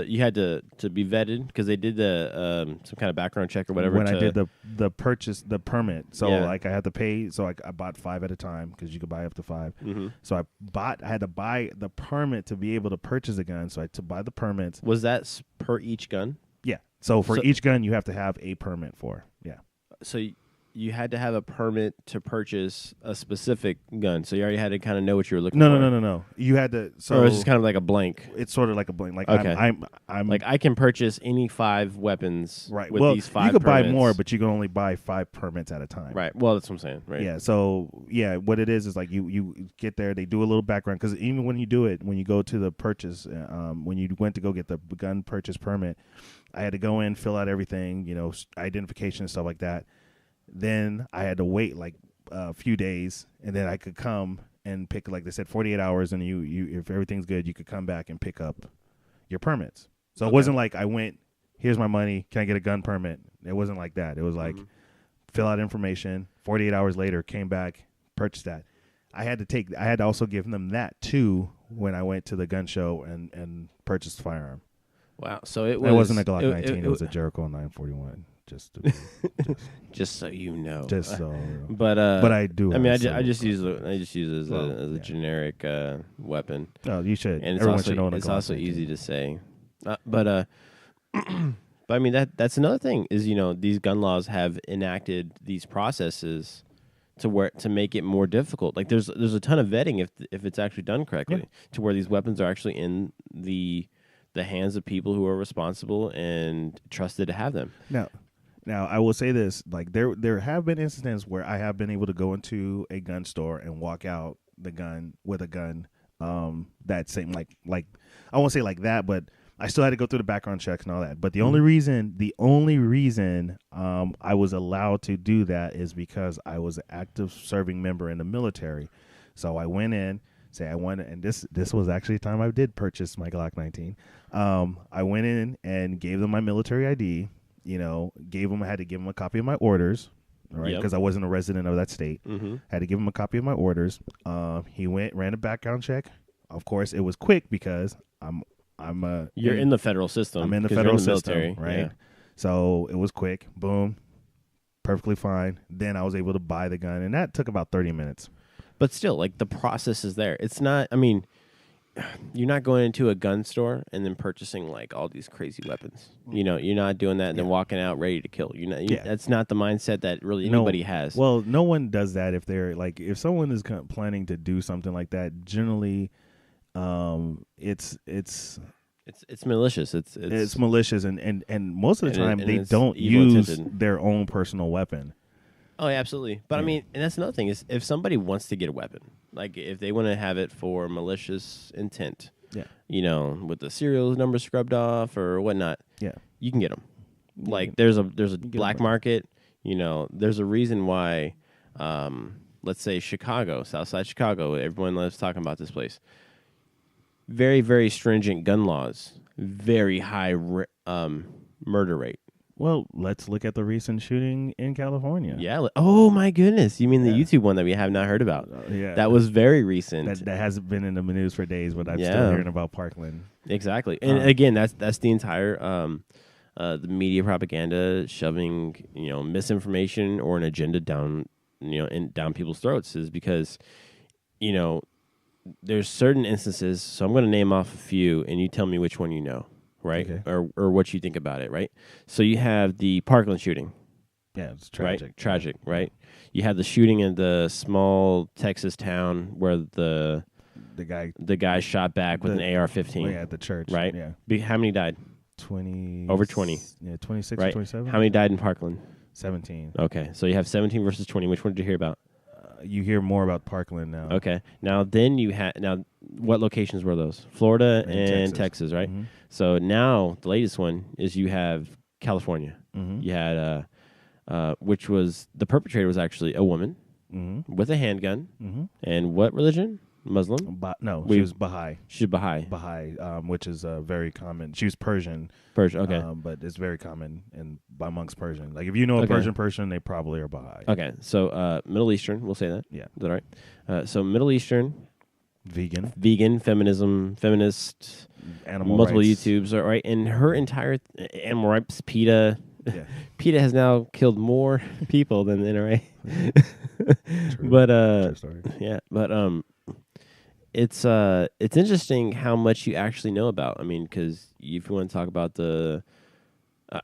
you had to be vetted, because they did the some kind of background check or whatever. When I did the permit, so I had to pay. So I bought 5 at a time, because you could buy up to 5. Mm-hmm. So I had to buy the permit to be able to purchase a gun. So I had to buy the permits. Was that per each gun? Yeah. So for each gun, you have to have a permit for. Yeah. So you had to have a permit to purchase a specific gun. So you already had to kind of know what you were looking for. No. You had to. So or it was just kind of like a blank. It's sort of like a blank. Okay. I'm I can purchase any 5 weapons. Right. With these 5 you could permits. buy more, but you can only buy 5 permits at a time. Right. Well, that's what I'm saying. Right. Yeah. So what it is you get there. They do a little background, because even when you do it, when you go to the purchase, when you went to go get the gun purchase permit, I had to go in, fill out everything, identification and stuff like that. Then I had to wait a few days, and then I could come and pick, they said, 48 hours, and you if everything's good, you could come back and pick up your permits. So it wasn't like I went, here's my money, can I get a gun permit? It wasn't like that. It was fill out information, 48 hours later, came back, purchased that. I had to also give them that too when I went to the gun show and purchased the firearm. Wow. So it wasn't a Glock 19, it was a Jericho 941. Just so you know. Just so. But I do. I mean, I just use it as a generic weapon. Oh, you should. And everyone should own a Glock. It's also 19. easy to say. But I mean that's another thing is these gun laws have enacted these processes to make it more difficult. There's a ton of vetting if it's actually done correctly, to where these weapons are actually in the hands of people who are responsible and trusted to have them. Now, I will say this: there have been incidents where I have been able to go into a gun store and walk out with a gun. That same I won't say like that, but I still had to go through the background checks and all that. But the only reason I was allowed to do that is because I was an active serving member in the military. So I went in. And this was actually the time I did purchase my Glock 19. I went in and gave them my military ID. I had to give them a copy of my orders, right? Because I wasn't a resident of that state. Mm-hmm. Had to give him a copy of my orders. He ran a background check. Of course, it was quick because you're in the federal system. I'm in the federal system, military, right? Yeah. So it was quick. Boom, perfectly fine. Then I was able to buy the gun, and that took about 30 minutes. But still, the process is there. It's not. I mean, you're not going into a gun store and then purchasing like all these crazy weapons. You know, you're not doing that and then walking out ready to kill. That's not the mindset that really anybody has. Well, no one does that if they're like, if someone is planning to do something like that. Generally, it's malicious. It's malicious, and most of the time they it's don't evil use intended. their own personal weapon. Oh, yeah, absolutely. But I mean, and that's another thing is if somebody wants to get a weapon, like if they want to have it for malicious intent, you know, with the serial number scrubbed off or whatnot, you can get them. Like there's a black market. You know, there's a reason why. Let's say Chicago, Southside Chicago. Everyone loves talking about this place. Very, very stringent gun laws. Very high murder rate. Well, let's look at the recent shooting in California. Yeah. Oh, my goodness. You mean the YouTube one that we have not heard about? Yeah. That was very recent. That hasn't been in the news for days, but I'm still hearing about Parkland. Exactly. And again, that's the entire the media propaganda shoving, you know, misinformation or an agenda down, you know, down people's throats is because, you know, there's certain instances. So I'm going to name off a few, and you tell me which one you know. Right, okay. or what you think about it, right? So you have the Parkland shooting. Yeah, it's tragic. Right? Tragic, right? You have the shooting in the small Texas town where the guy shot back with an AR-15. Yeah, at the church. Right? Yeah. How many died? 20. Over 20. Yeah, 26 right? or 27. How many died in Parkland? 17. Okay, so you have 17 versus 20. Which one did you hear about? You hear more about Parkland now. Okay, now then you had what locations were those? Florida and Texas, right? Mm-hmm. So now the latest one is you have California. Mm-hmm. You had which was the perpetrator was actually a woman with a handgun. Mm-hmm. And what religion? Muslim? She was Baha'i. She's Baha'i. Baha'i, which is very common. She was Persian. Persian, okay. But it's very common amongst Persian. Like if you know a Persian person, they probably are Baha'i. Okay, so Middle Eastern, we'll say that. Yeah. Is that right? So Middle Eastern. Vegan, feminism, feminist, animal multiple rights. YouTubes, right? And her entire animal rights, PETA. Yeah. PETA has now killed more people than the NRA. True. But True story. yeah, but it's interesting how much you actually know about. I mean, because if you want to talk about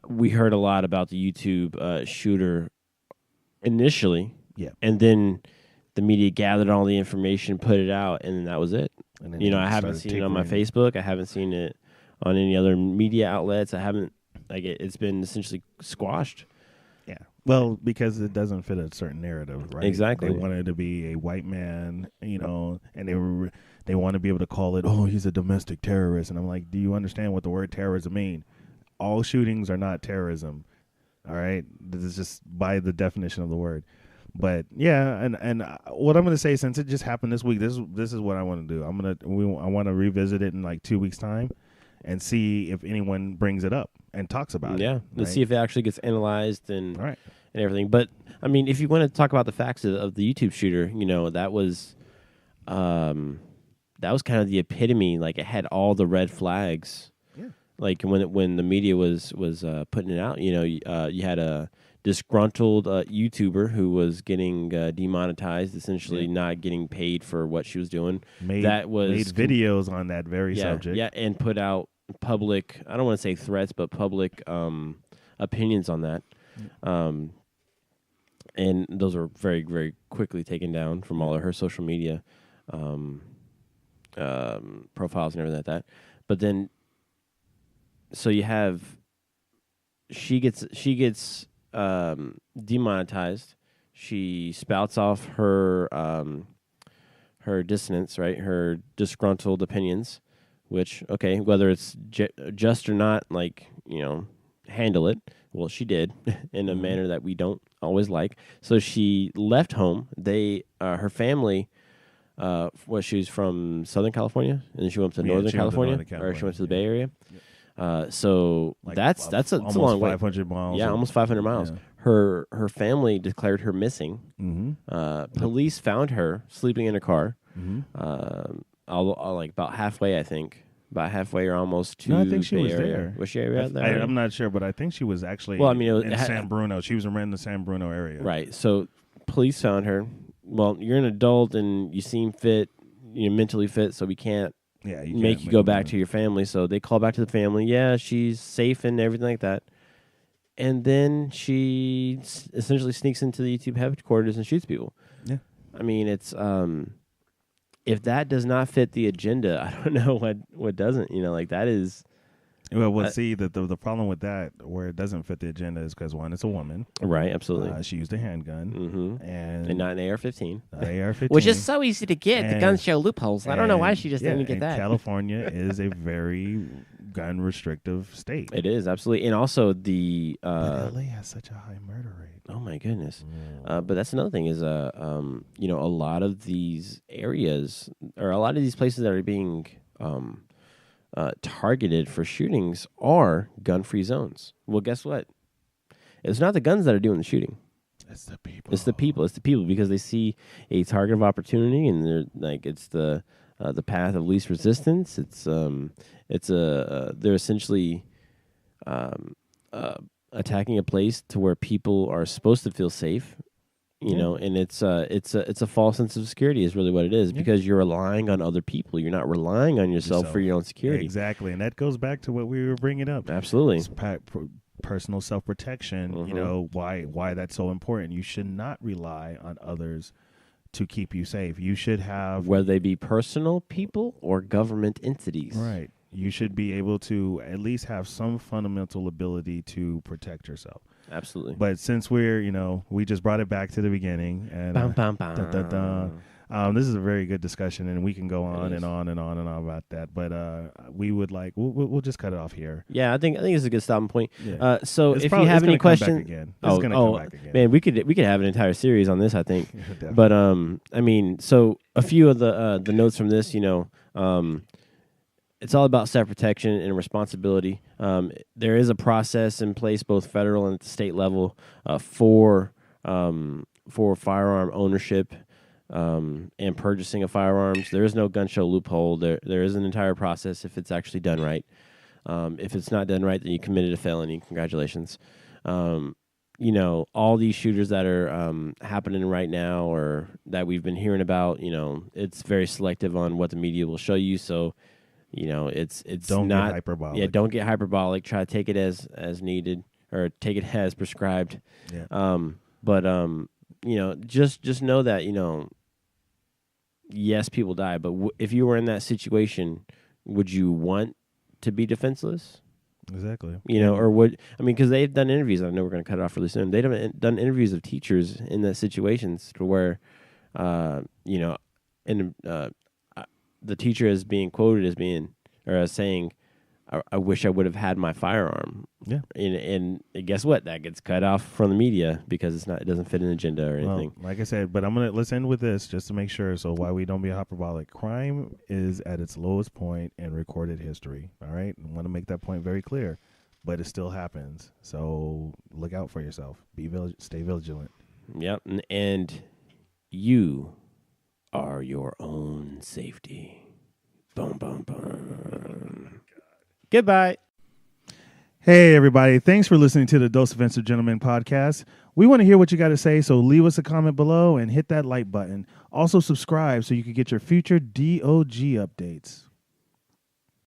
we heard a lot about the YouTube shooter initially, and then the media gathered all the information, put it out, and then that was it. And then I haven't seen it on my Facebook. I haven't seen it on any other media outlets. I haven't it's been essentially squashed. Yeah. Well, because it doesn't fit a certain narrative, right? Exactly. They wanted to be a white man, and they want to be able to call it, oh, he's a domestic terrorist. And I'm like, do you understand what the word terrorism mean? All shootings are not terrorism. All right? This is just by the definition of the word. But yeah, and what I'm going to say, since it just happened this week, this is what I want to do. I want to revisit it in like 2 weeks' time and see if anyone brings it up and talks about it. Yeah, let's see if it actually gets analyzed and and everything. But I mean, if you want to talk about the facts of the YouTube shooter, that was kind of the epitome. Like it had all the red flags. Yeah. Like when the media was putting it out, you had a disgruntled YouTuber who was getting demonetized, essentially not getting paid for what she was doing. Made videos on that very subject. Yeah, and put out public, I don't want to say threats, but public opinions on that. And those were very, very quickly taken down from all of her social media profiles and everything like that. But then, so you have, she gets demonetized. She spouts off her dissonance, right? Her disgruntled opinions, which, okay, whether it's just or not, handle it. Well, she did in a manner that we don't always like. So she left home. Her family, she was from Southern California, and then she went to Northern California, or she went to the Bay Area. So that's a long way. 500 miles. Yeah, almost 500 miles. Yeah. Her family declared her missing. Mm-hmm. Police found her sleeping in a car. Mm-hmm. About halfway, I think. About halfway or almost to. No, I think she Bay was area. there. Was she out there? I'm not sure, but I think she was actually. Well, I mean, in San Bruno. She was around the San Bruno area. Right. So police found her. Well, you're an adult and you seem fit. You're mentally fit, so we can't make you go back to your family. So they call back to the family. Yeah, she's safe and everything like that. And then she essentially sneaks into the YouTube headquarters and shoots people. Yeah. I mean, it's if that does not fit the agenda, I don't know what doesn't. Like that is. Well, see, the problem with that, where it doesn't fit the agenda, is because one, it's a woman. Right, absolutely. She used a handgun. And not an AR-15. AR-15. Which is so easy to get, the gun show loopholes. I don't know why she just didn't get that. California is a very gun restrictive state. It is, absolutely. And also the... but LA has such a high murder rate. Oh, my goodness. But that's another thing is, a lot of these areas, or a lot of these places that are being... targeted for shootings are gun-free zones. Well, guess what? It's not the guns that are doing the shooting. It's the people. It's the people. It's the people because they see a target of opportunity, and they're like it's the path of least resistance. They're essentially attacking a place to where people are supposed to feel safe. And it's a false sense of security is really what it is because you're relying on other people. You're not relying on yourself for your own security. Exactly, and that goes back to what we were bringing up. Absolutely, it's personal self-protection. Why that's so important. You should not rely on others to keep you safe. You should have, whether they be personal people or government entities. Right. You should be able to at least have some fundamental ability to protect yourself. Absolutely. But since we're, we just brought it back to the beginning, and this is a very good discussion, and we can go on and on and on and on about that. But we would we'll just cut it off here. Yeah, I think it's a good stopping point. Yeah. So if you have any questions, it's going to come back again. Man, we could have an entire series on this, I think. But so a few of the notes from this, it's all about self-protection and responsibility. There is a process in place, both federal and at the state level, for firearm ownership and purchasing of firearms. There is no gun show loophole. There is an entire process if it's actually done right. If it's not done right, then you committed a felony. Congratulations. All these shooters that are happening right now or that we've been hearing about, it's very selective on what the media will show you. So, it's don't not get hyperbolic. Yeah, don't get hyperbolic. Try to take it as needed or take it as prescribed. Yeah. Just know that yes, people die, but if you were in that situation, would you want to be defenseless? Exactly. Because they've done interviews. I know we're going to cut it off really soon. They've done interviews of teachers in that situations to where, the teacher is being quoted as saying, I wish I would have had my firearm. Yeah. And guess what? That gets cut off from the media because it doesn't fit an agenda or anything. Well, like I said, but let's end with this just to make sure. So why we don't be hyperbolic. Crime is at its lowest point in recorded history. All right. I want to make that point very clear, but it still happens. So look out for yourself. Stay vigilant. Yep. And you are your own safety. Boom, boom, boom. Goodbye. Hey, everybody. Thanks for listening to the Dose Offensive Gentlemen podcast. We want to hear what you got to say, so leave us a comment below and hit that like button. Also, subscribe so you can get your future DOG updates.